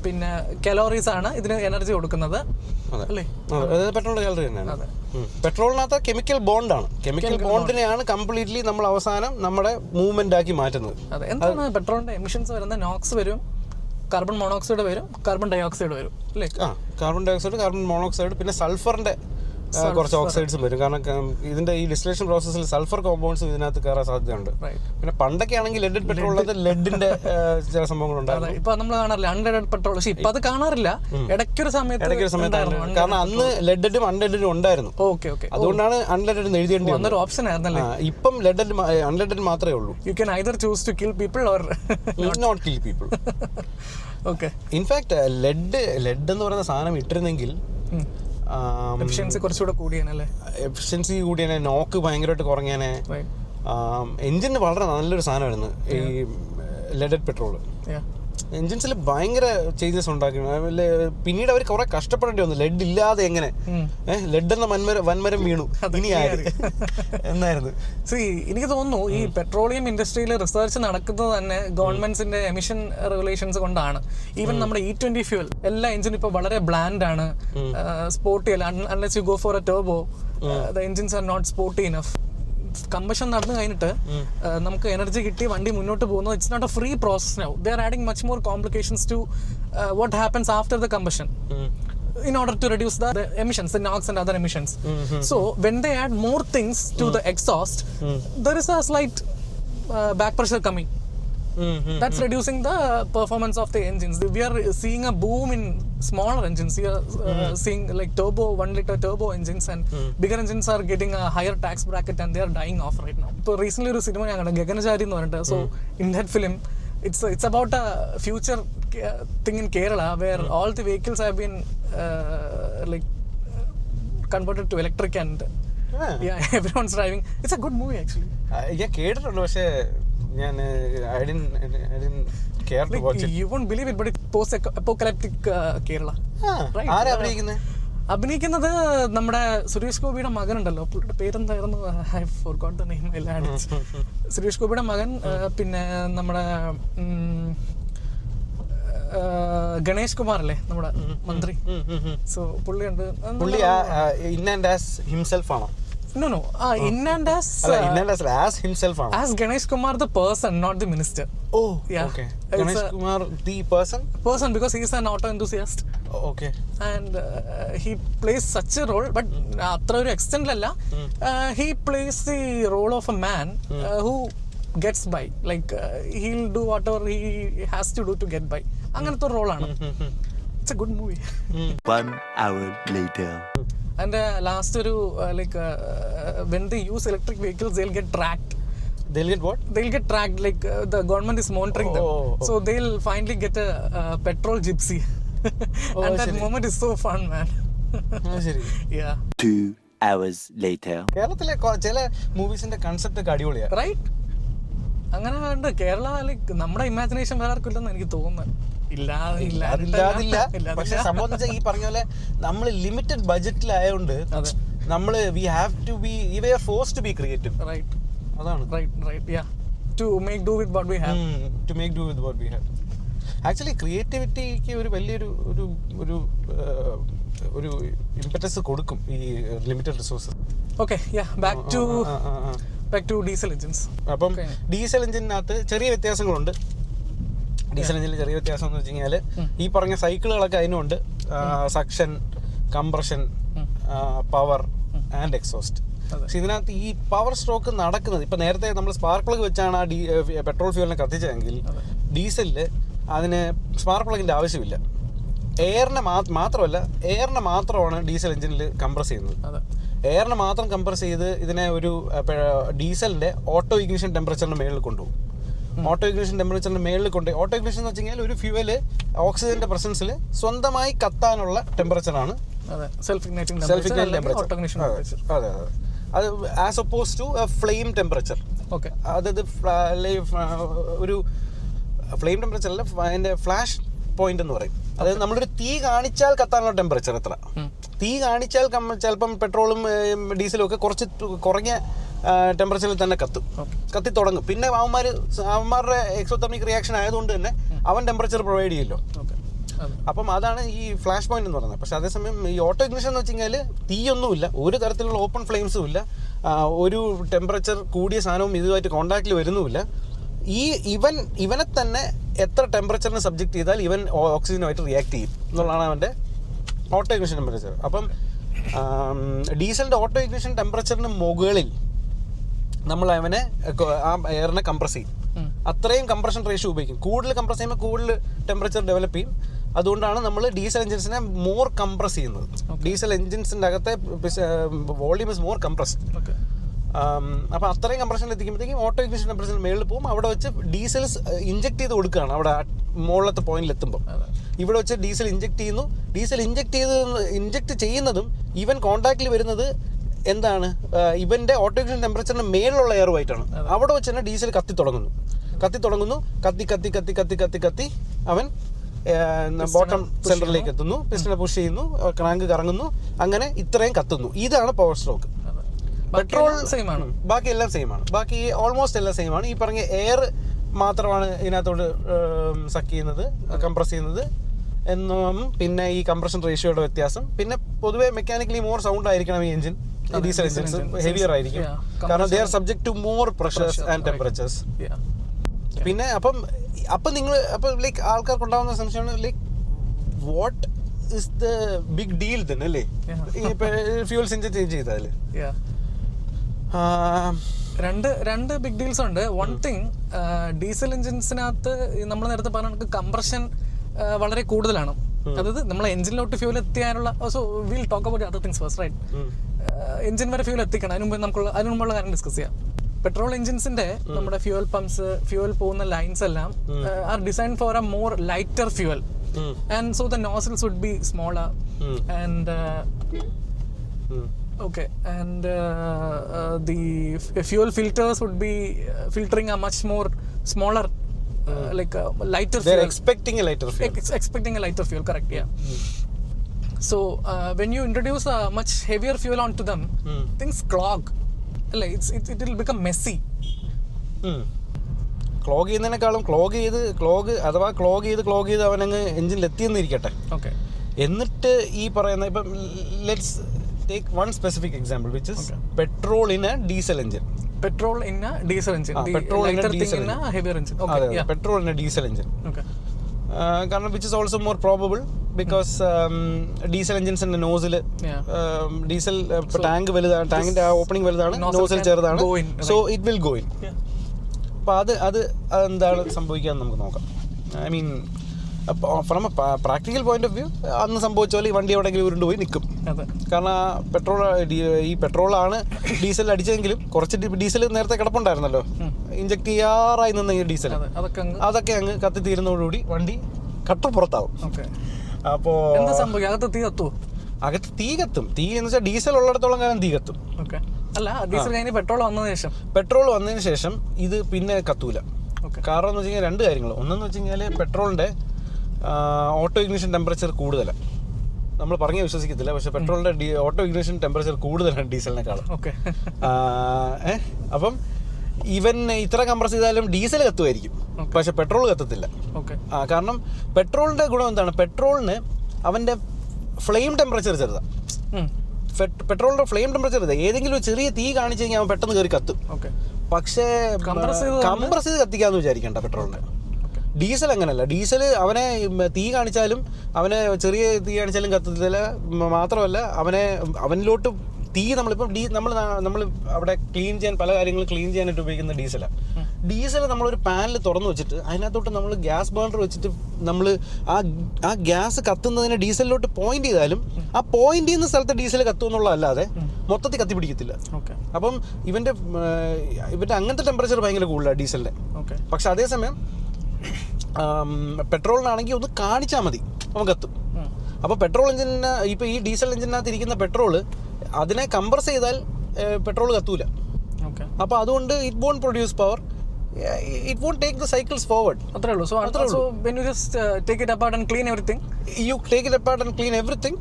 പിന്നെ കലോറീസ് ആണ് ഇതിന് എനർജി കൊടുക്കുന്നത്, അല്ലേ? പെട്രോൾ കാലറി തന്നെയാണ്. പെട്രോളിനകത്ത് കെമിക്കൽ ബോണ്ടാണ്. കെമിക്കൽ ബോണ്ടിനെയാണ് കംപ്ലീറ്റ്ലി നമ്മൾ അവസാനം നമ്മുടെ മൂവ്മെന്റ് ആക്കി മാറ്റുന്നത്. അതെ. എന്താണ് പെട്രോളിന്റെ എമിഷൻസ് വരുന്നത്? നോക്സ് വരും, കാർബൺ മോണോക്സൈഡ് വരും, കാർബൺ ഡൈ ഓക്സൈഡ് വരും, അല്ലേ? Carbon dioxide, carbon monoxide, പിന്നെ സൾഫറിന്റെ കുറച്ച് ഓക്സൈഡ്സും വരും. കാരണം ഇതിന്റെ ഈ ഡിസ്റ്റിലേഷൻ പ്രോസസ്സിൽ സൾഫർ കോമ്പൗണ്ട്സും ഇതിനകത്ത് കയറാൻ സാധ്യതയുണ്ട്. പിന്നെ പണ്ടൊക്കെ ആണെങ്കിൽ ലെഡഡ് പെട്രോളിൽ ലെഡിന്റെ ചില സംഭവങ്ങളുണ്ടായിരുന്നു. ഇപ്പൊ നമ്മൾ കാണാറില്ല അൺലെഡഡ് പെട്രോൾ, പക്ഷെ ഇപ്പൊ അത് കാണാറില്ല. ഇടയ്ക്കൊരു സമയത്ത് കാരണം അന്ന് ലെഡഡും അൺലെഡഡും ഉണ്ടായിരുന്നു. അതുകൊണ്ടാണ് അൺലെഡഡ് എഴുതിയേണ്ടി വന്നത്. ഓപ്ഷൻ ആയിരുന്നല്ലേ. ഇപ്പം അൺലെഡഡ് മാത്രമേ ഉള്ളൂ. You can either choose to kill people or not kill people. Okay. In fact lead എന്ന് പറയുന്ന സാധനം ഇട്ടിരുന്നെങ്കിൽ എഫിഷ്യൻസി കുറച്ചുകൂടെ കൂടിയാനല്ലേ. എഫിഷ്യൻസി കൂടിയാനെ, നോക്ക് ഭയങ്കരമായിട്ട് കുറഞ്ഞാനെ. എഞ്ചിന് വളരെ നല്ലൊരു സാധനമായിരുന്നു ഈ ലെഡഡ് പെട്രോൾ. എൻജിൻസിൽ ഭയങ്കര ചേഞ്ചസ് ഉണ്ടാക്കി. പിന്നീട് അവർ കുറെ കഷ്ടപ്പെടേണ്ടി വന്നു ലെഡ് ഇല്ലാതെ എങ്ങനെ. ലെഡ് എന്ന വൻമരം വീണു ഇനി എന്നായിരുന്നു. എനിക്ക് തോന്നുന്നു ഈ പെട്രോളിയം ഇൻഡസ്ട്രിയിൽ റിസർച്ച് നടക്കുന്നത് തന്നെ ഗവൺമെന്റ്സിന്റെ എമിഷൻ റെഗുലേഷൻസ് കൊണ്ടാണ്. ഈവൻ നമ്മുടെ E20 ഫ്യൂൽ എല്ലാ എഞ്ചിനും ഇപ്പൊ വളരെ ബ്ലാൻഡ് ആണ്, സ്പോർട്ടി അല്ല. Unless you go for a turbo the engines are not sporty enough. Combustion നടന്നു കഴിഞ്ഞിട്ട് നമുക്ക് എനർജി കിട്ടി വണ്ടി മുന്നോട്ട് പോകുന്നത് it's not a free process now. They are adding much more complications to what happens after the combustion in order to reduce the emissions, the NOx and other emissions. So when they add more things to the exhaust, there is a slight back pressure coming. That's reducing the performance of the engines. We are seeing a boom in smaller engines. We are seeing like turbo 1 liter turbo engines, and bigger engines are getting a higher tax bracket and they are dying off right now. So recently ഒരു cinema ഞാൻ കണ്ടു, ഗഗനചാരി എന്ന് പറഞ്ഞിട്ട്. So in that film it's about a future thing in Kerala where all the vehicles have been like converted to electric and yeah, everyone's driving. It's a good movie actually. ഞാൻ കേട്ടിട്ടുണ്ട്, പക്ഷേ ഞാൻ I didn't care to watch it. You won't believe it, but it's post-apocalyptic Kerala. Right? ആരാ അഭിനയിക്കുന്നത് നമ്മുടെ സുരേഷ് ഗോപിയുടെ മകനുണ്ടല്ലോ, പുള്ളിയുടെ പേരെന്തായിരുന്നു, I forgot the name. Suresh ഗോപിയുടെ മകൻ, പിന്നെ നമ്മുടെ ഗണേഷ് കുമാർ അല്ലേ നമ്മുടെ മന്ത്രി. സോ പുള്ളിയുണ്ട്. പുള്ളി ഇൻ ആൻഡ് ആസ് ഹിംസെൽഫ് ആണോ? No. In and as himself. As Ganesh Kumar the person, not the minister. Oh, yeah. Okay. Ganesh Kumar the person? Person, because he is an auto enthusiast. Oh, okay. And he plays such a role, but അത്ര ഒരു extent അല്ല. He plays the role of a man who gets by. Like he'll do whatever he has to do to get by. അങ്ങനത്തെ ഒരു റോളാണ്. It's a good movie. 1 hour later. And last ഒരു like when they use electric vehicles they'll get tracked. They'll get what? They'll get tracked, like the government is monitoring them. So they'll finally get a petrol gypsy. And that moment is so fun, man. Yeah. 2 hours later. കേരളത്തിലെ ചില മൂവീസിന്റെ concept ഒക്കെ അടിപൊളിയാ, right? അങ്ങനെ ഉണ്ട്. Kerala like നമ്മുടെ imagination വേറെ ആർക്കും ഇല്ലെന്ന് എനിക്ക് തോന്നുന്നു. ഇല്ലാതില്ല. പക്ഷെ സംഭവം എന്ന് വെച്ചാൽ ഈ പറഞ്ഞ പോലെ നമ്മൾ ലിമിറ്റഡ് ബഡ്ജറ്റിലായതുകൊണ്ട് നമ്മള് we have to be forced to be creative. Right. അതാണ്. Right. Yeah. To make do with what we have. To make do with what we have. Actually ക്രിയേറ്റിവിറ്റിക്ക് ഒരു വലിയൊരു ഒരു ഒരു ഇംപെറ്റസ് കൊടുക്കും ഈ limited resources. Okay, yeah, back to diesel engines. അപ്പം ഡീസൽ എഞ്ചിനകത്ത് ചെറിയ വ്യത്യാസങ്ങളുണ്ട്. ഡീസൽ എഞ്ചിനിൽ ചെറിയ വ്യത്യാസം എന്ന് വെച്ച് കഴിഞ്ഞാൽ ഈ പറഞ്ഞ സൈക്കിളുകളൊക്കെ അതിനുണ്ട്. Suction, compression, power and exhaust. പക്ഷെ ഇതിനകത്ത് ഈ പവർ സ്ട്രോക്ക് നടക്കുന്നത് ഇപ്പം നേരത്തെ നമ്മൾ സ്പാർക്ക് പ്ലഗ് വെച്ചാണ് ആ പെട്രോൾ ഫ്യൂവലിനെ കത്തിച്ചതെങ്കിൽ ഡീസലിൽ അതിന് സ്പാർക്ക് പ്ലഗിൻ്റെ ആവശ്യമില്ല. എയറിനെ മാത്രമാണ് ഡീസൽ എഞ്ചിനിൽ കംപ്രസ് ചെയ്യുന്നത്. എയറിനെ മാത്രം കംപ്രസ് ചെയ്ത് ഇതിനെ ഒരു ഡീസലിൻ്റെ ഓട്ടോ ഇഗ്നിഷൻ ടെമ്പറേച്ചറിന് മേളിൽ കൊണ്ടുപോകും. ഓട്ടോ ഇഗ്നിഷൻ ടെമ്പറേച്ചറിന് മേളിൽ കൊണ്ടുപോയി ഓട്ടോ ഇഗ്നിഷൻ എന്ന് വെച്ച് കഴിഞ്ഞാൽ ഒരു ഫ്യൂവല് ഓക്സിജന്റെ പ്രസൻസിൽ സ്വന്തമായി കത്താനുള്ള ടെമ്പറേച്ചറാണ് സെൽഫ് ഇഗ്നൈറ്റിംഗ് ടെമ്പറേച്ചർ. അതെ, അത് as oppose to flame temperature. Okay, അതായത് ഒരു ഫ്ലെയിം ടെമ്പറേച്ചർ അല്ല, അതിന്റെ ഫ്ലാഷ് പോയിന്റ് എന്ന് പറയും. അതായത് നമ്മളൊരു തീ കാണിച്ചാൽ കത്താനുള്ള ടെമ്പറേച്ചർ എത്ര. തീ കാണിച്ചാൽ ചിലപ്പം പെട്രോളും ഡീസലും ഒക്കെ കുറഞ്ഞ ടെമ്പറേച്ചറിൽ തന്നെ കത്തി തുടങ്ങും. പിന്നെ അവന്മാരുടെ എക്സോതെർമിക് റിയാക്ഷൻ ആയതുകൊണ്ട് തന്നെ അവൻ ടെമ്പറേച്ചർ പ്രൊവൈഡ് ചെയ്യുമല്ലോ. അപ്പം അതാണ് ഈ ഫ്ലാഷ് പോയിന്റ് എന്ന് പറയുന്നത്. പക്ഷെ അതേസമയം ഈ ഓട്ടോ ഇഗ്നിഷൻ എന്ന് വെച്ച് കഴിഞ്ഞാൽ തീയൊന്നുമില്ല, ഒരു തരത്തിലുള്ള ഓപ്പൺ ഫ്ലെയിംസും ഇല്ല, ഒരു ടെമ്പറേച്ചർ കൂടിയ സാധനവും ഇതുമായിട്ട് കോണ്ടാക്റ്റിൽ വരുന്നുമില്ല. ഇവനെ തന്നെ എത്ര ടെമ്പറേച്ചറിന് സബ്ജക്ട് ചെയ്താൽ ഇവൻ ഓക്സിജനുമായിട്ട് റിയാക്ട് ചെയ്യും എന്നുള്ളതാണ് അവൻ്റെ ഓട്ടോ ഇഗ്നിഷൻ ടെമ്പറേച്ചർ. അപ്പം ഡീസലിൻ്റെ ഓട്ടോ ഇഗ്നിഷൻ ടെമ്പറേച്ചറിന് മുകളിൽ നമ്മൾ അവനെ ആ എയറിനെ കംപ്രസ് ചെയ്യും. അത്രയും കംപ്രഷൻ റേഷ്യോ ഉപയോഗിക്കും. കൂടുതൽ കംപ്രസ് ചെയ്യുമ്പോൾ കൂടുതൽ ടെമ്പറേച്ചർ ഡെവലപ്പ് ചെയ്യും. അതുകൊണ്ടാണ് നമ്മൾ ഡീസൽ എഞ്ചിൻസിനെ മോർ കംപ്രസ് ചെയ്യുന്നത്. ഡീസൽ എഞ്ചിൻസിൻ്റെ അകത്തെ വോളിയം ഇസ് മോർ കംപ്രസ്ഡ്. അപ്പോൾ അത്രയും കംപ്രഷനിൽ എത്തിക്കുമ്പോഴത്തേക്കും ഓട്ടോ ഇഗ്നിഷൻ ടെമ്പറേച്ചറിന് മേളിൽ പോകും. അവിടെ വെച്ച് ഡീസൽ ഇഞ്ചെക്ട് ചെയ്ത് കൊടുക്കുകയാണ്. അവിടെ മുകളിലത്തെ പോയിന്റിൽ എത്തുമ്പോൾ ഇവിടെ വെച്ച് ഡീസൽ ഇഞ്ചെക്ട് ചെയ്യുന്നു. ഡീസൽ ഇഞ്ചെക്ട് ചെയ്യുന്നതും ഇവൻ കോണ്ടാക്റ്റിൽ വരുന്നത് എന്താണ്, ഇവൻ്റെ ഓട്ടോ ഇഗ്നിഷൻ ടെമ്പറേച്ചറിന് മേളിലുള്ള എയറുമായിട്ടാണ്. അവിടെ വെച്ച് തന്നെ ഡീസൽ കത്തി തുടങ്ങുന്നു. കത്തി തുടങ്ങുന്നു, കത്തി കത്തി കത്തി കത്തി കത്തി കത്തി അവൻ ബോട്ടം സെൻറ്ററിലേക്ക് എത്തുന്നു, പിസ്റ്റനെ പുഷ് ചെയ്യുന്നു, ക്രാങ്ക് കറങ്ങുന്നു, അങ്ങനെ ഇത്രയും കത്തുന്നു. ഇതാണ് പവർ സ്ട്രോക്ക്. പെട്രോൾ ബാക്കി എല്ലാം സെയിം ആണ്, ബാക്കി ഓൾമോസ്റ്റ് എല്ലാം സെയിം ആണ്. ഈ പറഞ്ഞ എയർ മാത്രമാണ് ഇതിനകത്തോട് സക്ക് ചെയ്യുന്നത്, കംപ്രസ് ചെയ്യുന്നത് എന്നും, പിന്നെ ഈ കംപ്രഷൻ റേഷ്യോയുടെ വ്യത്യാസം. പിന്നെ പൊതുവെ മെക്കാനിക്കലി മോർ സൗണ്ട് ആയിരിക്കണം ഈ എഞ്ചിൻ. ഡീസൽ എഞ്ചിൻസ് ഹെവിയർ ആയിരിക്കും, കാരണം they are subject to more pressures and temperatures. പിന്നെ അപ്പം നിങ്ങൾ ലൈക്ക് ആൾക്കാർക്ക് ഉണ്ടാകുന്ന സംശയമാണ്, like what is the big deal തന്നെ അല്ലേ ഈ ഫ്യൂൽ എഞ്ചിൻ ചേഞ്ച് ചെയ്താൽ? രണ്ട് ബിഗ് ഡീൽസ് ഉണ്ട്. വൺ തിങ്, ഡീസൽ എഞ്ചിൻസിനകത്ത് നമ്മൾ നേരത്തെ പറഞ്ഞ നമുക്ക് കംപ്രഷൻ വളരെ കൂടുതലാണ്. അതായത് നമ്മളെ എഞ്ചിനിലോട്ട് ഫ്യൂൽ എത്തിക്കാനുള്ള, so will talk about other things first, right? Engine വരെ ഫ്യൂൽ എത്തിക്കണം, അതിന് മുമ്പുള്ള കാര്യം ഡിസ്കസ് ചെയ്യാം. പെട്രോൾ എഞ്ചിൻസിന്റെ നമ്മുടെ ഫ്യൂൽ പമ്പ്സ്, ഫ്യൂൽ പോകുന്ന ലൈൻസ് എല്ലാം are design for a more lighter fuel, and so the nozzles would be smaller and okay, and the fuel filters would be filtering a much more smaller like lighter fuel. They're expecting a lighter fuel. Expecting a lighter fuel, correct, yeah. So when you introduce a much heavier fuel onto them, things clog, like it will become messy. Clog ചെയ്യുന്നതിനേക്കാളും clog ചെയ്ത് അവനങ്ങ് എഞ്ചിനിൽ എത്തിയെന്നിരിക്കട്ടെ. Okay, എന്നിട്ട് ഈ പറയുന്ന ഇപ്പം let's take one specific example, which is petrol in a diesel engine. Petrol in a diesel engine. Petrol in a diesel engine. A heavier engine. Okay, yeah. Petrol in a diesel engine. Okay. കാരണം which is also more probable because diesel engines ന്റെ nozzle diesel tank വലുതാണ്, ടാങ്കിന്റെ ആ opening വലുതാണ്, nozzle ചെറുതാണ്, so it will go in. അപ്പോൾ അത് എന്താണ് സംഭവിക്കുക നമുക്ക് നോക്കാം. I mean from A practical point of view അന്ന് സംഭവിച്ച പോലെ ഈ വണ്ടി എവിടെയെങ്കിലും ഉരുണ്ടുപോയി നിൽക്കും. കാരണം പെട്രോളാണ് ഡീസൽ അടിച്ചെങ്കിലും കുറച്ച് ഡീസൽ നേരത്തെ കിടപ്പുണ്ടായിരുന്നല്ലോ, ഇഞ്ചക്ട് ചെയ്യാറായി നിന്ന ഈ ഡീസൽ, അതൊക്കെ അങ്ങ് കത്തി തീരുന്നതോടുകൂടി വണ്ടി കട്ടപ്പുറത്താവും. അപ്പോൾ അകത്ത് തീ കത്തും. തീ എന്ന് വെച്ചാൽ ഡീസൽ ഉള്ളിടത്തോളം കാലം തീ കത്തും. പെട്രോൾ വന്നതിന് ശേഷം ഇത് പിന്നെ കത്തൂല. കാരണം എന്ന് വെച്ച് കഴിഞ്ഞാൽ രണ്ട് കാര്യങ്ങൾ. ഒന്നെന്ന് വെച്ച് കഴിഞ്ഞാൽ പെട്രോളിൻ്റെ ഓട്ടോ ഇഗ്നിഷൻ ടെമ്പറേച്ചർ കൂടുതലാണ്. നമ്മൾ പറഞ്ഞ വിശ്വസിക്കത്തില്ല, പക്ഷെ പെട്രോളിൻ്റെ ഓട്ടോ ഇഗ്നിഷൻ ടെമ്പറേച്ചർ കൂടുതലാണ് ഡീസലിനേക്കാളും. അപ്പം ഈവൻ ഇത്ര കംപ്രസ് ചെയ്താലും ഡീസൽ കത്തുമായിരിക്കും, പക്ഷെ പെട്രോൾ കത്തത്തില്ല. കാരണം പെട്രോളിൻ്റെ ഗുണം എന്താണ്? പെട്രോളിന് അവൻ്റെ ഫ്ലെയിം ടെമ്പറേച്ചർ ചെറുതാണ്. പെട്രോളിൻ്റെ ഫ്ലെയിം ടെമ്പറേച്ചർ ഏതെങ്കിലും ഒരു ചെറിയ തീ കാണിച്ചു കഴിഞ്ഞാൽ അവൻ പെട്ടെന്ന് കയറി കത്തും. പക്ഷേ കംപ്രസ് ചെയ്ത് കത്തിക്കാന്ന് വിചാരിക്കണ്ട പെട്രോളിന്. ഡീസൽ അങ്ങനെയല്ല. ഡീസൽ അവനെ തീ കാണിച്ചാലും അവനെ ചെറിയ തീ കാണിച്ചാലും കത്തത്തില്ല. മാത്രമല്ല അവനിലോട്ട് തീ നമ്മളിപ്പം നമ്മൾ അവിടെ ക്ലീൻ ചെയ്യാൻ, പല കാര്യങ്ങളും ക്ലീൻ ചെയ്യാനായിട്ട് ഉപയോഗിക്കുന്ന ഡീസലാണ്. ഡീസൽ നമ്മളൊരു പാനിൽ തുറന്നു വെച്ചിട്ട് അതിനകത്തോട്ട് നമ്മൾ ഗ്യാസ് ബേണർ വെച്ചിട്ട് നമ്മൾ ആ ഗ്യാസ് കത്തുന്നതിനെ ഡീസലിലോട്ട് പോയിന്റ് ചെയ്താലും ആ പോയിന്റ് ചെയ്യുന്ന സ്ഥലത്ത് ഡീസൽ കത്തും എന്നുള്ളതല്ലാതെ മൊത്തത്തിൽ കത്തി പിടിക്കത്തില്ല. അപ്പം ഇവൻ്റെ അങ്ങനത്തെ ടെമ്പറേച്ചർ ഭയങ്കര കൂടുതലാണ് ഡീസലിൻ്റെ. പക്ഷെ അതേസമയം പെട്രോളിനാണെങ്കിൽ ഒന്ന് കാണിച്ചാൽ മതി അവൻ കത്തും. അപ്പോൾ പെട്രോൾ എഞ്ചിന് ഇപ്പോൾ ഈ ഡീസൽ എഞ്ചിനകത്ത് ഇരിക്കുന്ന പെട്രോള് അതിനെ കംപ്രസ് ചെയ്താൽ പെട്രോൾ കത്തൂല. അപ്പോൾ അതുകൊണ്ട് it won't produce power, it won't take the cycles forward. അത്രേ ഉള്ളൂ. So when you just take it apart and clean everything, you take it apart and clean everything,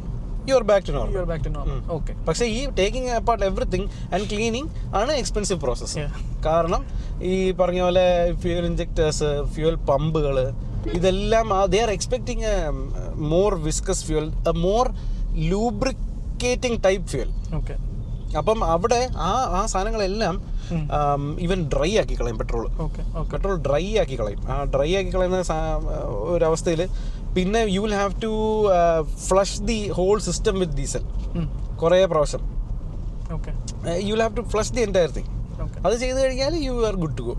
you are back to normal. Okay. പക്ഷേ ഈ taking apart everything and cleaning ആണ് expensive process. കാരണം ഈ പറഞ്ഞ പോലെ fuel injectors, fuel പമ്പുകൾ, ഇതെല്ലാം they are expecting A more viscous fuel, A more lubricating type fuel. അപ്പം അവിടെ ആ സാധനങ്ങളെല്ലാം ഈവൻ ഡ്രൈ ആക്കി കളയും. പെട്രോൾ ഡ്രൈ ആക്കി കളയും. ആ ഡ്രൈ ആക്കി കളയുന്ന ഒരവസ്ഥയിൽ പിന്നെ you will have to flush the whole system with diesel കുറേ പ്രാവശ്യം. You will have to flush the entire thing. അത് ചെയ്ത് കഴിഞ്ഞാൽ you are good to go.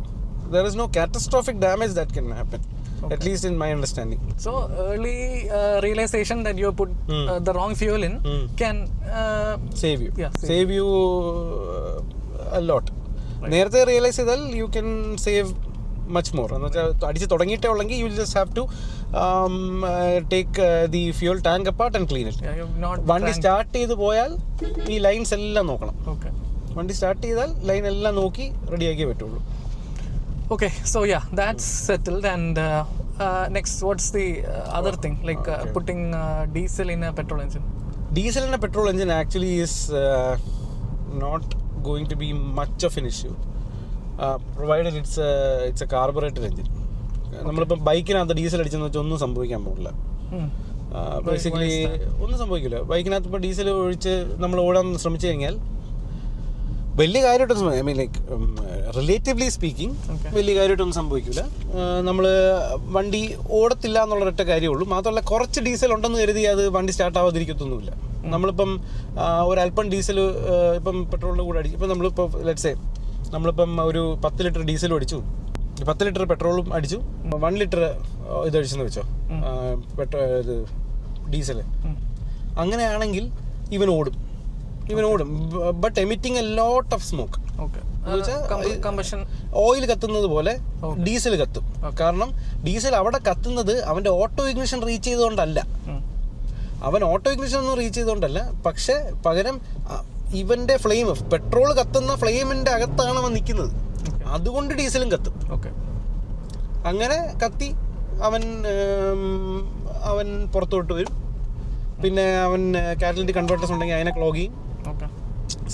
There is no catastrophic damage that can happen, at least in my understanding. So early realization that you put the wrong fuel in can save you. Save you a lot. നേരത്തെ realise ചെയ്താൽ you can save much more. എന്ന് വെച്ചാൽ അടിച്ച് തുടങ്ങിയിട്ടേ ഉള്ളെങ്കിൽ you will just have to take the fuel tank apart and clean it. വണ്ടി start ചെയ്ത് പോയാൽ ഈ ലൈൻസ് എല്ലാം നോക്കണം. വണ്ടി സ്റ്റാർട്ട് ചെയ്താൽ ലൈൻ എല്ലാം നോക്കി റെഡിയാക്കിയേ പറ്റുള്ളൂ. Okay, so yeah, that's settled. And next, what's the other thing, like putting diesel in a petrol engine? Diesel in a petrol engine actually is not going to be much of an issue, provided it's a carburetor engine. നമ്മളിപ്പോൾ ബൈക്കിനകത്ത് diesel അടിച്ചെന്ന് വെച്ചാൽ ഒന്നും സംഭവിക്കാൻ പോകില്ല. Basically ഒന്നും സംഭവിക്കില്ല. ബൈക്കിനകത്ത് ഇപ്പോൾ diesel ഒഴിച്ച് നമ്മൾ ഓടാൻ ശ്രമിച്ചു കഴിഞ്ഞാൽ വലിയ കാര്യമായിട്ടൊന്നും, I mean like relatively speaking വലിയ കാര്യമായിട്ടൊന്നും സംഭവിക്കില്ല. നമ്മൾ വണ്ടി ഓടത്തില്ല എന്നുള്ളൊരൊറ്റ കാര്യമുള്ളൂ. മാത്രമല്ല കുറച്ച് ഡീസൽ ഉണ്ടെന്ന് കരുതി അത് വണ്ടി സ്റ്റാർട്ട് ആവാതിരിക്കത്തൊന്നുമില്ല. നമ്മളിപ്പം ഒരല്പം ഡീസൽ ഇപ്പം പെട്രോളിൻ്റെ കൂടെ അടിച്ചു, ഇപ്പം നമ്മളിപ്പോൾ ലെറ്റ്സ് നമ്മളിപ്പം ഒരു 10 ലിറ്റർ ഡീസലും അടിച്ചു, 10 ലിറ്റർ പെട്രോളും അടിച്ചു, 1 ലിറ്റർ ഇതടിച്ചെന്ന് വെച്ചോ ഇത് ഡീസൽ. അങ്ങനെയാണെങ്കിൽ ഇവൻ ഓടും, but emitting a lot of smoke. Oil കത്തുന്നത് പോലെ ഡീസൽ കത്തും. കാരണം ഡീസൽ അവിടെ കത്തുന്നത് അവൻ്റെ ഓട്ടോ ഇഗ്നിഷൻ റീച്ച് ചെയ്തുകൊണ്ടല്ല, പക്ഷെ പകരം ഇവൻ്റെ ഫ്ലെയിം, പെട്രോൾ കത്തുന്ന ഫ്ലെയിമിൻ്റെ അകത്താണ് അവൻ നിൽക്കുന്നത്. അതുകൊണ്ട് ഡീസലും കത്തും. അങ്ങനെ കത്തി അവൻ പുറത്തോട്ട് വരും. പിന്നെ അവൻ കാറ്റലിറ്റിക് കൺവേർട്ടേഴ്സ് ഉണ്ടെങ്കിൽ അതിനെ ക്ലോഗ് ചെയ്യും,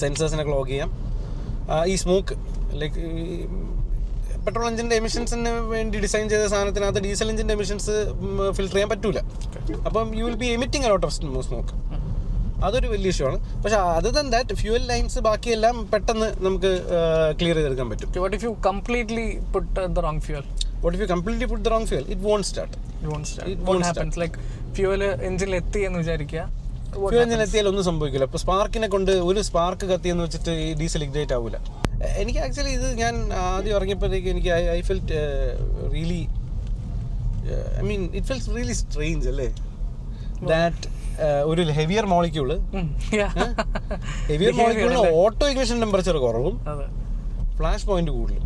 സെൻസേഴ്സിനെ ക്ലോഗ് ചെയ്യാം. ഈ സ്മോക്ക് ലൈക്ക് പെട്രോൾ എഞ്ചിൻ്റെ എമിഷൻസിന് വേണ്ടി ഡിസൈൻ ചെയ്ത സാധനത്തിനകത്ത് ഡീസൽ എഞ്ചിൻ്റെ എമിഷൻസ് ഫിൽട്ടർ ചെയ്യാൻ പറ്റൂല. അപ്പം you will be emitting a lot of smoke. അതൊരു വലിയ ഇഷ്യൂ ആണ്. പക്ഷെ other than that fuel lines ബാക്കിയെല്ലാം പെട്ടെന്ന് നമുക്ക് ക്ലിയർ ചെയ്തെടുക്കാൻ പറ്റും. What if you completely put the wrong fuel? It won't start. What happens? Like fuel engine എത്തി എന്ന് വിചാരിക്കുക, ഫ്യൂവൽ എഞ്ചിൻ എത്തിയാൽ ഒന്നും സംഭവിക്കില്ല. ഇപ്പോൾ സ്പാർക്കിനെ കൊണ്ട് ഒരു സ്പാർക്ക് കത്തിയെന്ന് വെച്ചിട്ട് ഈ ഡീസൽ ഇഗ്നൈറ്റ് ആവില്ല. എനിക്ക് ആക്ച്വലി ഇത് ഞാൻ ആദ്യം ഇറങ്ങിയപ്പോഴത്തേക്ക് എനിക്ക് I felt really, I mean it felt really strange അല്ലേ, ദാറ്റ് ഒരു heavier molecule auto ignition temperature കുറവും, ഫ്ലാഷ് പോയിന്റ് കൂടുതലും.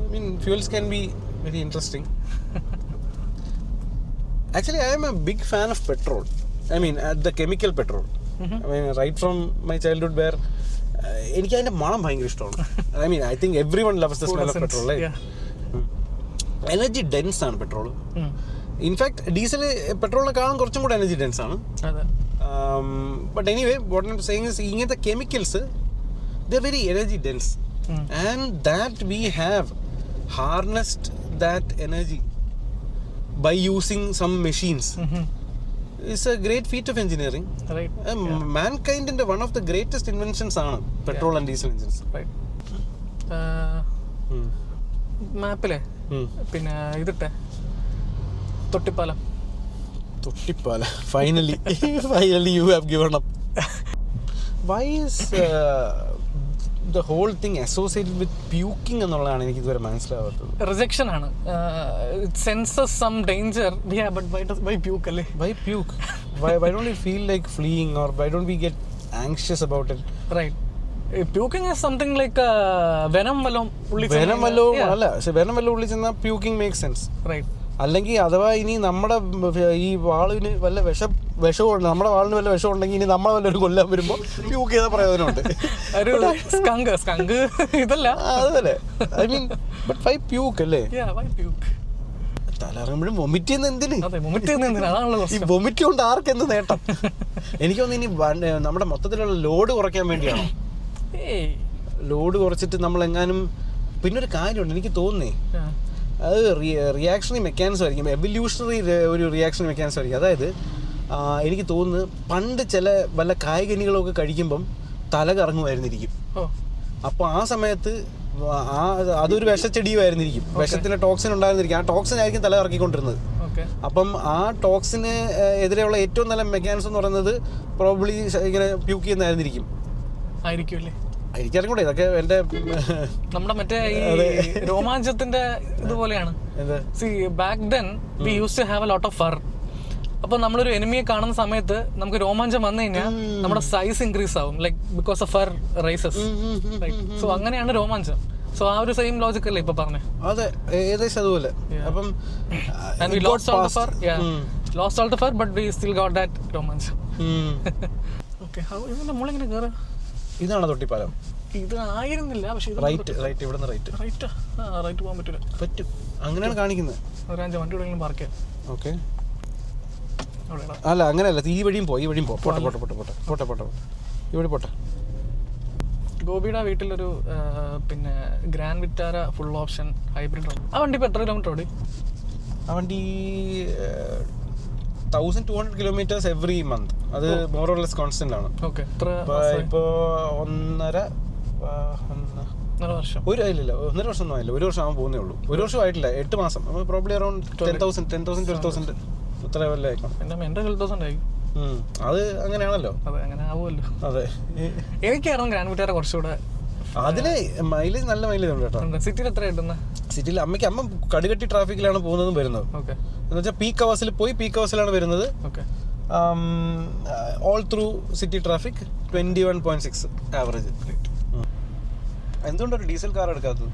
I mean, fuels can be very interesting. Actually, I am a big fan of petrol. I mean, the chemical petrol. I mean, right from my childhood where എനിക്ക് അതിൻ്റെ മണം ഭയങ്കര ഇഷ്ടമാണ്. I mean, I think everyone loves the smell of petrol. Energy dense ആണ് petrol. In fact diesel പെട്രോളിനെക്കാളും കുറച്ചും കൂടെ energy dense ആണ്. But anyway what I am saying is ഇങ്ങനത്തെ chemicals they are very energy dense. And that we have harnessed that energy by using some machines. It's a great feat of engineering. Right. Mankind in one of the greatest inventions ആണ് petrol and diesel engines. Right. മാപ്പിലെ പിന്നെ ഇതിട്ടെ Thottippalam. Finally you have given up. Why is the whole thing associated with puking എന്നുള്ളതാണ് എനിക്ക് ഇതുവരെ മനസ്സിലാവാത്തത്. Rejection ആണ്. It senses some danger. Yeah, but why puke അല്ലേ? Why puke? Why don't we feel like fleeing, or why don't we get anxious about it? Right. Puking is something like venom വല്ലതും ഉള്ളിൽ ചെന്നാൽ puking makes sense. Right. അല്ലെങ്കിൽ അഥവാ ഇനി നമ്മുടെ ഈ വാളിന് വല്ല വിഷമുണ്ട്, നമ്മുടെ വാളിന് വല്ല വിഷം ഉണ്ടെങ്കിൽ ഇനി നമ്മളെ വല്ലൊരു കൊല്ലാൻ വരുമ്പോൾ പ്യൂക്ക് ചെയ്ത പ്രയോജനമുണ്ട്. ഇതല്ല അതല്ലേ, ഐ മീൻ ബട്ട് വൈ പ്യൂക്ക് അല്ലേ? തലറങ്ങുമ്പോഴും വൊമിറ്റ് ചെയ്യുന്ന എന്തിന്? ഈ വൊമിറ്റ് കൊണ്ട് ആർക്കെന്ത് നേട്ടം? എനിക്ക് തോന്നുന്നു ഇനി നമ്മുടെ മൊത്തത്തിലുള്ള ലോഡ് കുറയ്ക്കാൻ വേണ്ടിയാണോ? ലോഡ് കുറച്ചിട്ട് നമ്മളെങ്ങാനും. പിന്നൊരു കാര്യമുണ്ട്, എനിക്ക് തോന്നുന്നേ അത് റിയാക്ഷണറി മെക്കാനിസം ആയിരിക്കും, എവല്യൂഷണറി ഒരു റിയാക്ഷണറി മെക്കാനിസം ആയിരിക്കും. അതായത് എനിക്ക് തോന്നുന്നു പണ്ട് ചില വല്ല കായ്കനികളൊക്കെ കഴിക്കുമ്പം തല കറങ്ങുമായിരുന്നിരിക്കും. അപ്പോൾ ആ സമയത്ത് അതൊരു വിഷച്ചെടിയുമായിരുന്നിരിക്കും, വിഷത്തിൻ്റെ ടോക്സിൻ ഉണ്ടായിരുന്നിരിക്കും. ആ ടോക്സിൻ ആയിരിക്കും തല കറക്കിക്കൊണ്ടിരുന്നത്. അപ്പം ആ ടോക്സിന് എതിരെയുള്ള ഏറ്റവും നല്ല മെക്കാനിസം എന്ന് പറയുന്നത് പ്രോബബ്ലി ഇങ്ങനെ പ്യൂക്ക് ചെയ്യുന്നതായിരുന്നിരിക്കും. എനിക്കറിഞ്ഞൂടെ, ഇതൊക്കെ എൻ്റെ നമ്മുടെ മറ്റേ ഈ രോമാഞ്ചത്തിന്റെ ഇതുപോലെയാണ്. Back then we use to have a lot of fur. അപ്പൊ നമ്മളൊരു എനിമിയെ കാണുന്ന സമയത്ത് നമുക്ക് രോമാഞ്ചം വന്നു കഴിഞ്ഞാൽ നമ്മുടെ സൈസ് ഇൻക്രീസ് ആവും, like because of fir rises. So അങ്ങനെയാണ് രോമാഞ്ചം. സോ ആ ഒരു സെയിം ലോജിക് അല്ലേ ഇപ്പൊ പറഞ്ഞേ? അതെ, ഏകദേശം അതുപോലെ. അപ്പം lost all the fur but we still got that Romancham. Okay, നമ്മളിങ്ങനെ കേറാം. ഇതാണ് തൊട്ടിപ്പാലം. ഇത് ആയിരുന്നില്ല, പക്ഷെ ഇത് റൈറ്റ് ഇവിടെ നിന്ന് റൈറ്റാ. റൈറ്റ് പോകാൻ പറ്റില്ല. പറ്റും, അങ്ങനെയാണ് കാണിക്കുന്നത്. ഒരു 5 വണ്ടി എവിടെയെങ്കിലും പാർക്ക് ചെയ്യാം. ഓക്കെ, അല്ല അങ്ങനെയല്ല, ഈ വഴിയും പോട്ടെ. ഇവിടെ പോട്ടെ. ഗോപിയുടെ വീട്ടിലൊരു പിന്നെ grand Vitara full option hybrid ഉണ്ട്. ആ വണ്ടി ഇപ്പോൾ എത്ര കിലോമീറ്റർ ഓടി? ആ വണ്ടി 1200 kilometers എവറി മന്ത്. അത് മോർ ഓർ ലെസ് കോൺസ്റ്റന്റ് ആണ്. ഓക്കെ, ഇപ്പോൾ 1.5 വർഷം. 1.5 വർഷമൊന്നും ആയില്ല, 1 വർഷം ആവാൻ പോകുന്നേ ഉള്ളൂ. 1 വർഷം ആയിട്ടില്ല, 8 മാസം. പ്രോബ്ലി അറൌണ്ട് 10,000 12,000 ഇത്ര വല്ല ആയിക്കണം. എൻ്റെ 12,000 ആയി. അത് അങ്ങനെയാണല്ലോ. അതെ, അങ്ങനെ ആവുമല്ലോ. അതെ, എനിക്കായിരുന്നു ഗ്രാൻഡ് വിറ്റാര കുറച്ചുകൂടെ. അതിന് മൈലേജ് നല്ല മൈലേജ് ഉണ്ട് കേട്ടോ. സിറ്റിയിൽ എത്ര കിട്ടുന്നത്? സിറ്റിയിൽ അമ്മ കടുകട്ടി ട്രാഫിക്കിലാണ് പോകുന്നതും വരുന്നത്. ഓക്കെ, എന്ന് വെച്ചാൽ പീക്ക് അവേഴ്സിൽ പോയി പീക്ക് അവേഴ്സിലാണ് വരുന്നത്. Okay, all through city traffic 21.6 average. എന്തുകൊണ്ടൊരു ഡീസൽ കാർ എടുക്കാത്തത്?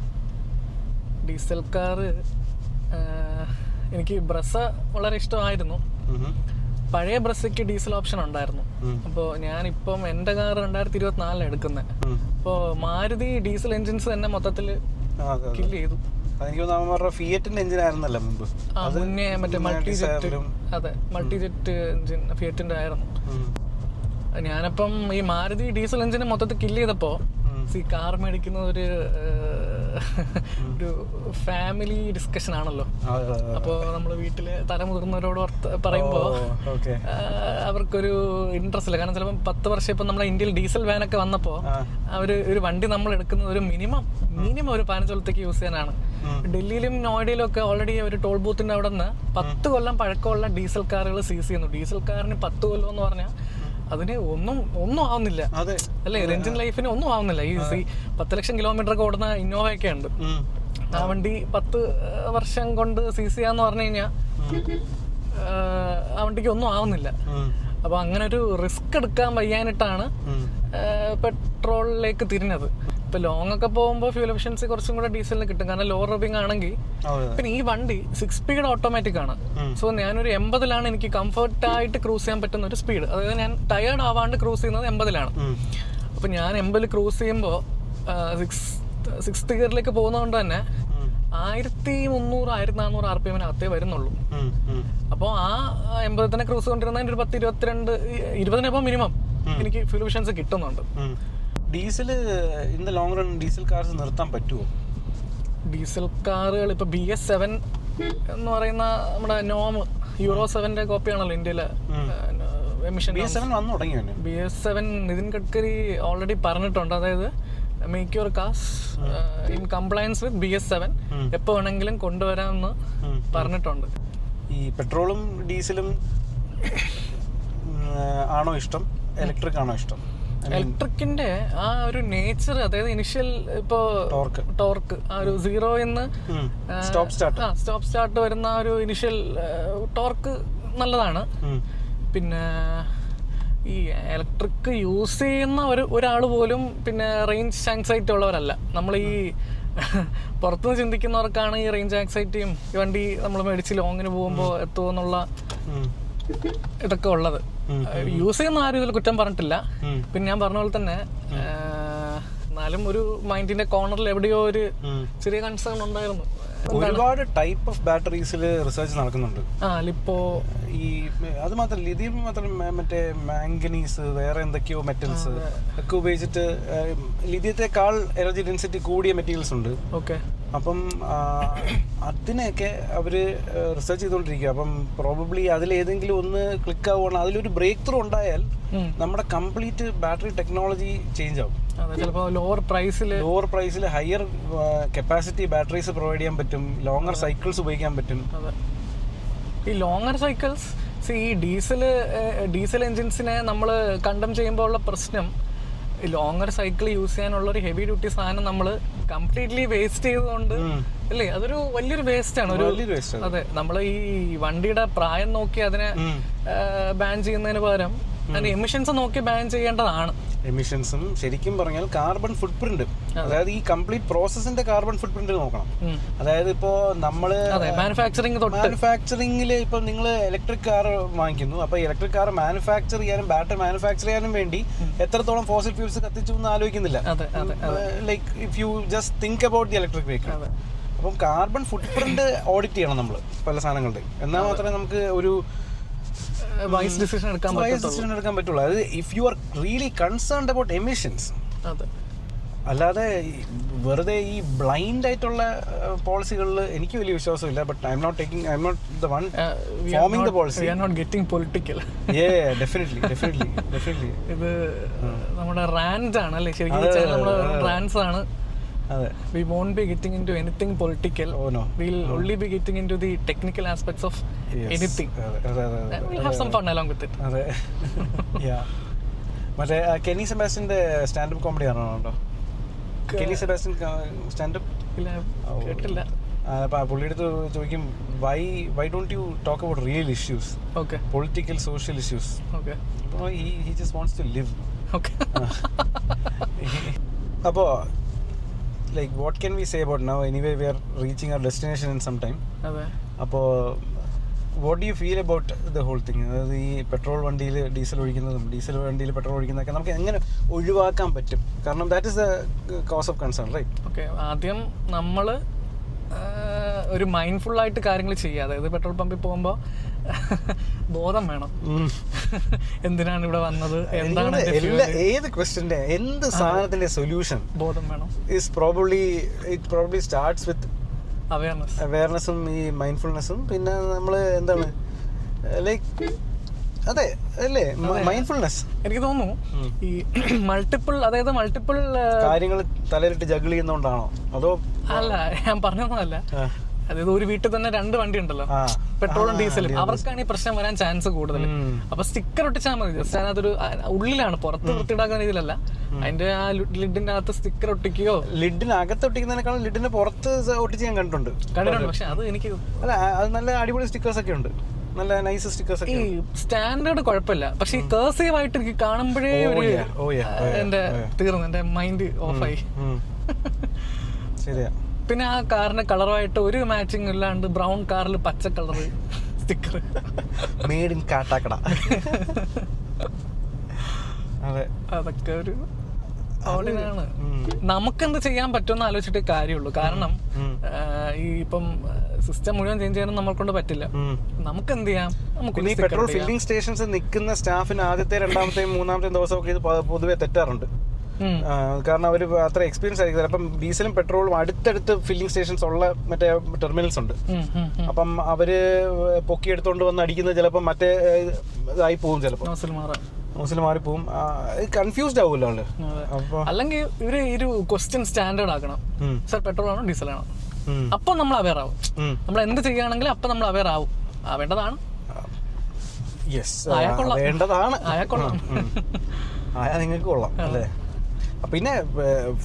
ഡീസൽ കാറ് എനിക്ക് ബ്രസ വളരെ ഇഷ്ടമായിരുന്നു. പഴയ ബ്രസയ്ക്ക് ഡീസൽ ഓപ്ഷൻ ഉണ്ടായിരുന്നു. അപ്പോൾ ഞാനിപ്പം എൻ്റെ കാർ 2024 എടുക്കുന്നത്. അപ്പോൾ മാരുതി ഡീസൽ എൻജിൻസ് തന്നെ മൊത്തത്തിൽ കില്ല് ചെയ്തു. എനിക്ക് തോന്നുന്നു ഫിയറ്റിന്റെ എഞ്ചിൻ ആയിരുന്നല്ലോ മുമ്പ്. മുന്നേ മറ്റേ മൾട്ടിജെറ്റ്, അതെ മൾട്ടിജെറ്റ് എഞ്ചിൻ ഫിയറ്റിന്റെ ആയിരുന്നു. ഞാനപ്പം ഈ മാരുതി ഡീസൽ എഞ്ചിന് മൊത്തത്തിൽ കില്ല് ചെയ്തപ്പോൾ ഈ കാർ മേടിക്കുന്നത് ഒരു ഫാമിലി ഡിസ്കഷൻ ആണല്ലോ. അപ്പോൾ നമ്മൾ വീട്ടിലെ തലമുതിർന്നവരോട് പറയുമ്പോൾ അവർക്കൊരു ഇൻട്രസ്റ്റ് ഇല്ല. കാരണം ചിലപ്പോൾ 10 വർഷം ഇപ്പം നമ്മളെ ഇന്ത്യയിൽ ഡീസൽ വാനൊക്കെ വന്നപ്പോൾ ഒരു വണ്ടി നമ്മൾ എടുക്കുന്നത് ഒരു മിനിമം ഒരു 15 കൊല്ലത്തേക്ക് യൂസ് ചെയ്യാനാണ്. ഡൽഹിയിലും നോയിഡയിലും ഒക്കെ ഓൾറെഡി ഒരു ടോൾ ബൂത്തിന്റെ അവിടെ നിന്ന് 10 കൊല്ലം പഴക്കമുള്ള ഡീസൽ കാറുകൾ സീസ് ചെയ്യുന്നു. ഡീസൽ കാറിന് 10 കൊല്ലം എന്ന് പറഞ്ഞാൽ അതിന് ഒന്നും ആവുന്നില്ല, അല്ലേ? എഞ്ചിൻ ലൈഫിന് ഒന്നും ആവുന്നില്ല. ഈ 10 ലക്ഷം കിലോമീറ്റർ ഒക്കെ ഓടുന്ന ഇന്നോവയൊക്കെ ഉണ്ട്. ആ വണ്ടി 10 വർഷം കൊണ്ട് സീസ് ചെയ്യാന്ന് പറഞ്ഞു കഴിഞ്ഞാൽ ആ വണ്ടിക്ക് ഒന്നും ആവുന്നില്ല. അപ്പൊ അങ്ങനെ ഒരു റിസ്ക് എടുക്കാൻ വയ്യാനിട്ടാണ് പെട്രോളിലേക്ക് തിരിഞ്ഞത്. ഇപ്പൊ ലോങ് ഒക്കെ പോകുമ്പോൾ ഫ്യൂൽ എഫിഷ്യൻസി കുറച്ചും കൂടെ ഡീസലിന് കിട്ടും, കാരണം ലോ റബിങ് ആണെങ്കിൽ. പിന്നെ ഈ വണ്ടി 6 സ്പീഡ് ഓട്ടോമാറ്റിക് ആണ്. സോ ഞാനൊരു 80 എനിക്ക് കംഫർട്ടായിട്ട് ക്രൂസ് ചെയ്യാൻ പറ്റുന്ന ഒരു സ്പീഡ്. അതായത് ഞാൻ ടയേർഡ് ആവാണ്ട് ക്രൂസ് ചെയ്യുന്നത് 80 അപ്പൊ ഞാൻ 80 ക്രൂസ് ചെയ്യുമ്പോൾ 6th ഗിയറിലേക്ക് പോകുന്നതുകൊണ്ട് തന്നെ 1300-1400 RPM അകത്തേ വരുന്നുള്ളൂ. അപ്പോൾ ആ 80 തന്നെ ക്രൂസ് കൊണ്ടിരുന്നതിന് ഒരു 10-22-20 മിനിമം എനിക്ക് ഫ്യൂൽ എഫിഷ്യൻസി കിട്ടുന്നുണ്ട്. Diesel in the long run diesel cars നിർത്താൻ പറ്റുമോ? ഡീസൽ കാറുകൾ ഇപ്പോൾ BS7 എന്ന് പറയുന്ന നമ്മുടെ നോം യൂറോ 7ന്റെ കോപ്പിയാണല്ലോ ഇന്ത്യയിലെ emission. BS7 Nitin Gadkari already പറഞ്ഞിട്ടുണ്ട്. അതായത് make your cars in compliance with BS7 എപ്പോൾ വേണമെങ്കിലും കൊണ്ടുവരാമെന്ന് പറഞ്ഞിട്ടുണ്ട്. ഈ പെട്രോളും ഡീസലും ആണോ ഇഷ്ടം, ഇലക്ട്രിക് ആണോ ഇഷ്ടം? ഇലക്ട്രിക്കിന്റെ ആ ഒരു നേച്ചർ, അതായത് ഇനിഷ്യൽ ഇപ്പോ ടോർക്ക് ആ ഒരു 0 സ്റ്റോപ്പ് സ്റ്റാർട്ട് വരുന്ന ആ ഒരു ഇനിഷ്യൽ ടോർക്ക് നല്ലതാണ്. പിന്നെ ഈ ഇലക്ട്രിക് യൂസ് ചെയ്യുന്ന ഒരാൾ പോലും പിന്നെ റേഞ്ച് ആങ്സൈറ്റി ഉള്ളവരല്ല. നമ്മൾ ഈ പുറത്തുനിന്ന് ചിന്തിക്കുന്നവർക്കാണ് ഈ റേഞ്ച് ആങ്സൈറ്റിയും ഈ വണ്ടി നമ്മൾ മേടിച്ച് ലോങ്ങിന് പോകുമ്പോൾ എത്തുമെന്നുള്ള ഇതൊക്കെ ഉള്ളത്. യൂസ് ചെയ്യുന്ന ആരും ഇതിൽ കുറ്റം പറഞ്ഞിട്ടില്ല. പിന്നെ ഞാൻ പറഞ്ഞ പോലെ തന്നെ എന്നാലും ഒരു മൈൻഡിന്റെ കോർണറിൽ എവിടെയോ ഒരു ചെറിയ കൺസേൺ ഉണ്ടായിരുന്നു. ഒരുപാട് ടൈപ്പ് ഓഫ് ബാറ്ററീസിൽ റിസർച്ച് നടക്കുന്നുണ്ട്. ലിപ്പോ ഈ അത് മാത്രമല്ല, ലിഥിയം മാത്രം മറ്റേ മാംഗനീസ്, വേറെ എന്തൊക്കെയോ മെറ്റൽസ് ഒക്കെ ഉപയോഗിച്ചിട്ട് ലിഥിയത്തെക്കാൾ എനർജി ഡെൻസിറ്റി കൂടിയ മെറ്റീരിയൽസ് ഉണ്ട്. ഓക്കെ, അപ്പം അതിനെയൊക്കെ അവർ റിസർച്ച് ചെയ്തുകൊണ്ടിരിക്കുക. അപ്പം പ്രോബബ്ലി അതിലേതെങ്കിലും ഒന്ന് ക്ലിക്ക് ആവുകയാണ്, അതിലൊരു ബ്രേക്ക് ത്രൂ ഉണ്ടായാൽ നമ്മുടെ കംപ്ലീറ്റ് ബാറ്ററി ടെക്നോളജി ചേഞ്ച് ആവും. ചിലപ്പോൾ ലോവർ പ്രൈസിൽ ഹയർ കപ്പാസിറ്റി ബാറ്ററീസ് പ്രൊവൈഡ് ചെയ്യാൻ പറ്റും, ലോങ്ങർ സൈക്കിൾസ് ഉപയോഗിക്കാൻ പറ്റും. ഈ ലോങ്ങർ സൈക്കിൾസ് ഈ ഡീസൽ എൻജിൻസിനെ നമ്മൾ കണ്ടം ചെയ്യുമ്പോൾ ഉള്ള പ്രശ്നം, ഈ ലോങ്ങർ സൈക്കിൾ യൂസ് ചെയ്യാനുള്ള ഒരു ഹെവി ഡ്യൂട്ടി സാധനം നമ്മൾ കംപ്ലീറ്റ്ലി വേസ്റ്റ് ചെയ്തുകൊണ്ട് അല്ലേ, അതൊരു വലിയൊരു വേസ്റ്റ് ആണ്. അതെ, നമ്മൾ ഈ വണ്ടിയുടെ പ്രായം നോക്കി അതിനെ ബാൻ ചെയ്യുന്നതിന് പകരം അതിന്റെ എമിഷൻസ് നോക്കി ബാൻ ചെയ്യേണ്ടതാണ്. എമിഷൻസും ശരിക്കും പറഞ്ഞാൽ കാർബൺ ഫുട് പ്രിന്റ് അതായത് ഈ കംപ്ലീറ്റ് പ്രോസസ്സിന്റെ കാർബൺ ഫുട് പ്രിന്റ് നോക്കണം. അതായത് ഇപ്പോ നമ്മള് മാനുഫാക്ചറിംഗിൽ ഇപ്പൊ നിങ്ങൾ ഇലക്ട്രിക് കാർ വാങ്ങിക്കുന്നു, അപ്പൊ ഇലക്ട്രിക് കാർ മാനുഫാക്ചർ ചെയ്യാനും ബാറ്ററി മാനുഫാക്ചർ ചെയ്യാനും വേണ്ടി എത്രത്തോളം ഫോസിൽ ഫ്യൂൽസ് കത്തിച്ചു എന്ന് ആലോചിക്കുന്നില്ല. Like if you just think about the electric vehicle. അപ്പം കാർബൺ ഫുട് പ്രിന്റ് ഓഡിറ്റ് ചെയ്യണം നമ്മൾ പല സാധനങ്ങളുടെ, എന്നാൽ മാത്രമേ നമുക്ക് ഒരു വൈസ് ഡിസിഷൻ എടുക്കാൻ പറ്റുള്ളൂ. അതായത് if you are really concerned about emissions. അല്ലാതെ വെറുതെ ഈ ബ്ലൈൻഡ് ആയിട്ടുള്ള പോളിസികളിൽ എനിക്ക് വലിയ വിശ്വാസമില്ല. But I'm not the one forming the policy. We are not getting political. Definitely ഇത് നമ്മുടെ റാൻസ് ആണ് അല്ലേ? ശരിക്കും നമ്മുടെ റാൻസ് ആണ്. We won't be getting into anything political. Oh no. We'll only be getting into the technical aspects of anything. We'll have some fun along with it. മറ്റേ Kenny സെബാസ്റ്റ്യന്റെ standup comedy ആണോ? Kenny Sebastian standup കേട്ടില്ല. പുള്ളിയെടുത്ത് ചോദിക്കും, why don't you talk about real issues? Okay. Political, social issues. Okay. He just wants to live. Okay. അപ്പോൾ like what can we say about now? Anyway, we are reaching our destination in some time. അപ്പോൾ what do you feel about the whole thing? അതായത് ഈ petrol വണ്ടിയിൽ diesel ഒഴിക്കുന്നതും diesel വണ്ടിയിൽ petrol ഒഴിക്കുന്നതൊക്കെ നമുക്ക് എങ്ങനെ ഒഴിവാക്കാൻ പറ്റും? കാരണം that is the cause of concern, right? Okay, ആദ്യം നമ്മൾ ഒരു മൈൻഡ്ഫുൾ ആയിട്ട് കാര്യങ്ങൾ ചെയ്യുക. അതായത് പെട്രോൾ പമ്പിൽ പോകുമ്പോൾ ബോധം വേണം. എന്തിനാണ് ഇവിടെ വന്നത്, എന്താണ് ഏത് ക്വസ്റ്റ്യന്റെ എന്ത് സാധനത്തിന്റെ സൊല്യൂഷൻ ബോധം വേണം. ഇറ്റ് പ്രോബബ്ലി സ്റ്റാർട്ട്സ് വിത്ത് അവയർനെസ്സും ഈ മൈൻഡ്ഫുൾനെസ്സും. പിന്നെ നമ്മൾ എന്താണ് ലൈക്ക് അതെ അല്ലേ മൈൻഡ്ഫുൾനെസ്. എനിക്ക് തോന്നുന്നു ഈ മൾട്ടിപ്പിൾ കാര്യങ്ങൾ തലയിലിട്ട് ജഗിൾ ചെയ്യുന്നോണ്ടാണോ അതോ? അല്ല, ഞാൻ പറഞ്ഞതല്ല. അതായത് ഒരു വീട്ടിൽ തന്നെ 2 വണ്ടി ഉണ്ടല്ലോ, പെട്രോളും ഡീസലും. അവർക്കാണ് ഈ പ്രശ്നം വരാൻ ചാൻസ് കൂടുതൽ. അപ്പൊ സ്റ്റിക്കർ ഒട്ടിച്ചാൽ മതി. ജസ്റ്റ് അതിനകത്തൊരു ഉള്ളിലാണ്, പുറത്ത് വൃത്തിയിടാക്കുന്ന രീതിയിലല്ല. അതിന്റെ ആ ലിഡിന്റെ അകത്ത് സ്റ്റിക്കർ ഒട്ടിക്കുകയോ. ലിഡിനകത്ത് ഒട്ടിക്കുന്നതിനേക്കാളും ലിഡിന്റെ പുറത്ത് ഒട്ടിച്ച് ഞാൻ കണ്ടിട്ടുണ്ട്. പക്ഷെ അത് എനിക്ക് അല്ല, അത് നല്ല അടിപൊളി സ്റ്റിക്കേഴ്സ് ഒക്കെ ഉണ്ട്, നല്ല നൈസ് സ്റ്റിക്കേഴ്സ്. ഈ സ്റ്റാൻഡേർഡ് കുഴപ്പമില്ല, പക്ഷെ ഈ കേഴ്സീവ് ആയിട്ട് എനിക്ക് കാണുമ്പോഴേ എന്റെ തീർന്നു, എന്റെ മൈൻഡ് ഓഫായി. ശരിയാ. പിന്നെ ആ കാറിന്റെ കളറുമായിട്ട് ഒരു മാച്ചിങ് ഇല്ലാണ്ട് ബ്രൗൺ കാറിൽ പച്ച colour sticker, made in Kattakkada. അതൊക്കെ ഒരു ഓടിനാണ്. നമുക്കെന്ത് ചെയ്യാൻ പറ്റുമെന്ന് ആലോചിച്ചിട്ടേ കാര്യമുള്ളൂ. കാരണം ഈ ഇപ്പം സിസ്റ്റം മുഴുവൻ ചേഞ്ച് ചെയ്യാനും നമ്മളെ കൊണ്ട് പറ്റില്ല. നമുക്ക് എന്ത് ചെയ്യാം? നമുക്ക് പെട്രോൾ ഫില്ലിംഗ് സ്റ്റേഷൻസ് നിൽക്കുന്ന സ്റ്റാഫിന് ആദ്യത്തെ 2ാമത്തെയും 3ാമത്തെയും ദിവസമൊക്കെ ഇത് പൊതുവെ തെറ്റാറുണ്ട്. കാരണം അവർ അത്ര എക്സ്പീരിയൻസ് ആയിരിക്കും. ചിലപ്പം ഡീസലും പെട്രോളും അടുത്തടുത്ത് ഫില്ലിംഗ് സ്റ്റേഷൻസ് ഉള്ള മറ്റേ ടെർമിനൽസ് ഉണ്ട്. അപ്പം അവര് പൊക്കിയെടുത്തോണ്ട് വന്ന് അടിക്കുന്നത് ചിലപ്പോൾ മറ്റേ ഇതായി പോകും, ചിലപ്പോൾ നോസിൽ മാറിപ്പോവും. കൺഫ്യൂസ്ഡ് ആവുമല്ലോ ആള്. അല്ലെങ്കിൽ ഇവര് ഒരു ക്വസ്റ്റ്യൻ സ്റ്റാൻഡേർഡ് ആക്കണം. സർ പെട്രോൾ ആണോ ഡീസൽ ആണോ? അപ്പൊ നമ്മൾ അവെയർ ആവും. നമ്മൾ എന്ത് ചെയ്യുകയാണെങ്കിലും അപ്പൊ നമ്മൾ അവെയർ ആവും. ആവേണ്ടതാണ്. വേണ്ടതാണ്. ആയാ നിങ്ങൾക്ക് കൊള്ളാം അല്ലേ? പിന്നെ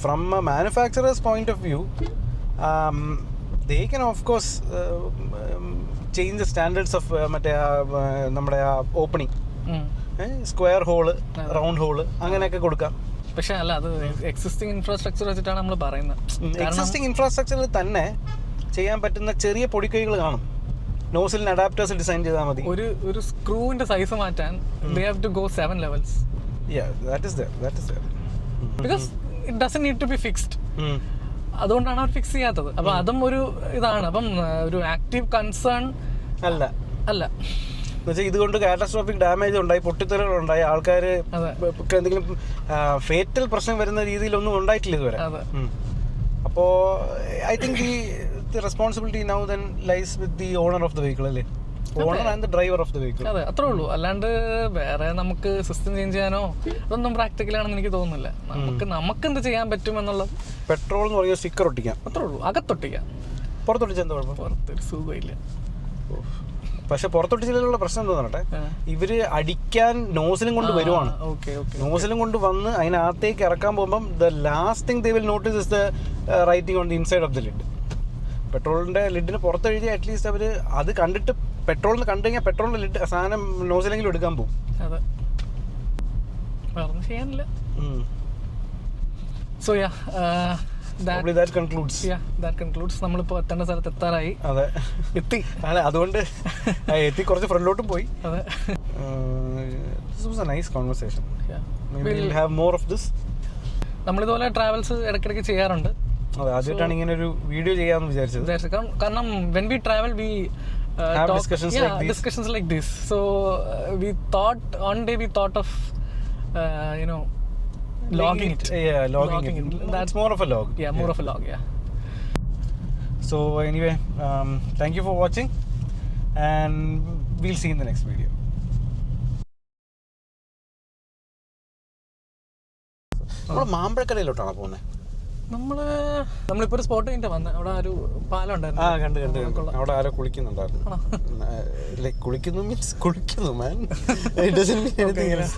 from a manufacturer's point of view, they can of course change the standards of മറ്റേ നമ്മുടെ ആ opening, square hole, round hole, അങ്ങനെയൊക്കെ കൊടുക്കാം. പക്ഷെ അല്ല, അത് എക്സിസ്റ്റിംഗ് ഇൻഫ്രാസ്ട്രക്ചർ വെച്ചിട്ടാണ് നമ്മൾ പറയുന്നത്. എക്സിസ്റ്റിംഗ് ഇൻഫ്രാസ്ട്രക്ചറിൽ തന്നെ ചെയ്യാൻ പറ്റുന്ന ചെറിയ പൊടിക്കൈകൾ കാണും. നോസിലിന് അഡാപ്റ്റേഴ്സ് ഡിസൈൻ ചെയ്താൽ മതി. ഒരു സ്ക്രൂവിന്റെ സൈസ് മാറ്റാൻ they have to go 7 levels. That is there. Because it doesn't need to be fixed. അതുകൊണ്ടാണ് അവർ ഫിക്സ് ചെയ്യാത്തത്. അപ്പൊ അതും ഒരു ഇതാണ്. അപ്പം ഒരു ആക്റ്റീവ് കൺസേൺ അല്ല. ഇതുകൊണ്ട് കാറ്റസ്ട്രോഫിക് ഡാമേജ് ഉണ്ടായി, പൊട്ടിത്തെറികളുണ്ടായി, ആൾക്കാർ എന്തെങ്കിലും ഫേറ്റൽ പ്രശ്നം വരുന്ന രീതിയിലൊന്നും ഉണ്ടായിട്ടില്ല ഇതുവരെ. അപ്പോ I think the responsibility now then lies with the owner of the vehicle, അല്ലേ? Owner and the driver of the vehicle. അതെ, അത്രേ ഉള്ളൂ. അല്ലാണ്ട് വേറെ നമുക്ക് സിസ്റ്റം ചേഞ്ച് ചെയ്യാനോ അതൊന്നും പ്രാക്ടിക്കലാണെന്ന് എനിക്ക് തോന്നുന്നില്ല. നമുക്ക് എന്ത് ചെയ്യാൻ പറ്റും എന്നുള്ളത്. പെട്രോൾ എന്ന് പറയുമ്പോൾ സ്റ്റിക്കർ ഒട്ടിക്കാം, അത്രേ ഉള്ളൂ. അകത്തൊട്ടിക്കാം. പുറത്തൊട്ടിച്ച എന്താ കുഴപ്പം? പുറത്തൊരു സുഖമില്ല. പക്ഷെ പുറത്തൊട്ടിച്ചിലുള്ള പ്രശ്നം എന്താ പറഞ്ഞെ, ഇവര് അടിക്കാൻ നോസിലും കൊണ്ട് വരുവാണ്. നോസിലും കൊണ്ട് വന്ന് അതിനകത്തേക്ക് ഇറക്കാൻ പോകുമ്പോൾ the last thing they will notice is the writing on the inside of the lid. പെട്രോളിന്റെ ലിഡിന് പുറത്തെഴുതി അറ്റ്ലീസ്റ്റ് അവർ അത് കണ്ടിട്ട് പെട്രോളിന് കണ്ടു കഴിഞ്ഞാൽ പെട്രോളിന്റെ ലിഡ് സാധനം നോസിലെങ്കിലും എടുക്കാൻ പോകും. So yeah that concludes. that concludes. നമ്മളിപ്പോൾ എത്തേണ്ട സ്ഥലത്ത് എത്താറായി. അതെ, എത്തി. അതെ, അതുകൊണ്ട് എത്തി കുറച്ച് ഫ്രണ്ടിലോട്ടും പോയി. അതെ. This was a nice conversation. Maybe we'll have more of this. നമ്മളിതുപോലെ ട്രാവൽസ് ഇടയ്ക്കിടയ്ക്ക് ചെയ്യാറുണ്ട്. അതെ, ആദ്യമായിട്ടാണ് ഇങ്ങനെ ഒരു വീഡിയോ ചെയ്യാമെന്ന് വിചാരിച്ചത്. കാരണം when we travel we have talk, discussions like this. So we thought one day we thought of logging it. Logging it. That's more of a log. More of a log. So anyway, thank you for watching, and we'll see you in the next video. നമ്മൾ മാമ്പഴക്കടയിലോട്ടാണ് പോകുന്നത്. നമ്മളിപ്പോ ഒരു spot കഴിഞ്ഞിട്ട് വന്നത്. അവിടെ ഒരു പാലം ഉണ്ടായിരുന്നു. കണ്ടു. അവിടെ ആരോ കുളിക്കുന്നുണ്ടായിരുന്നു. കുളിക്കുന്നു മീൻസ് കുളിക്കുന്നു, man. It doesn't mean anything else.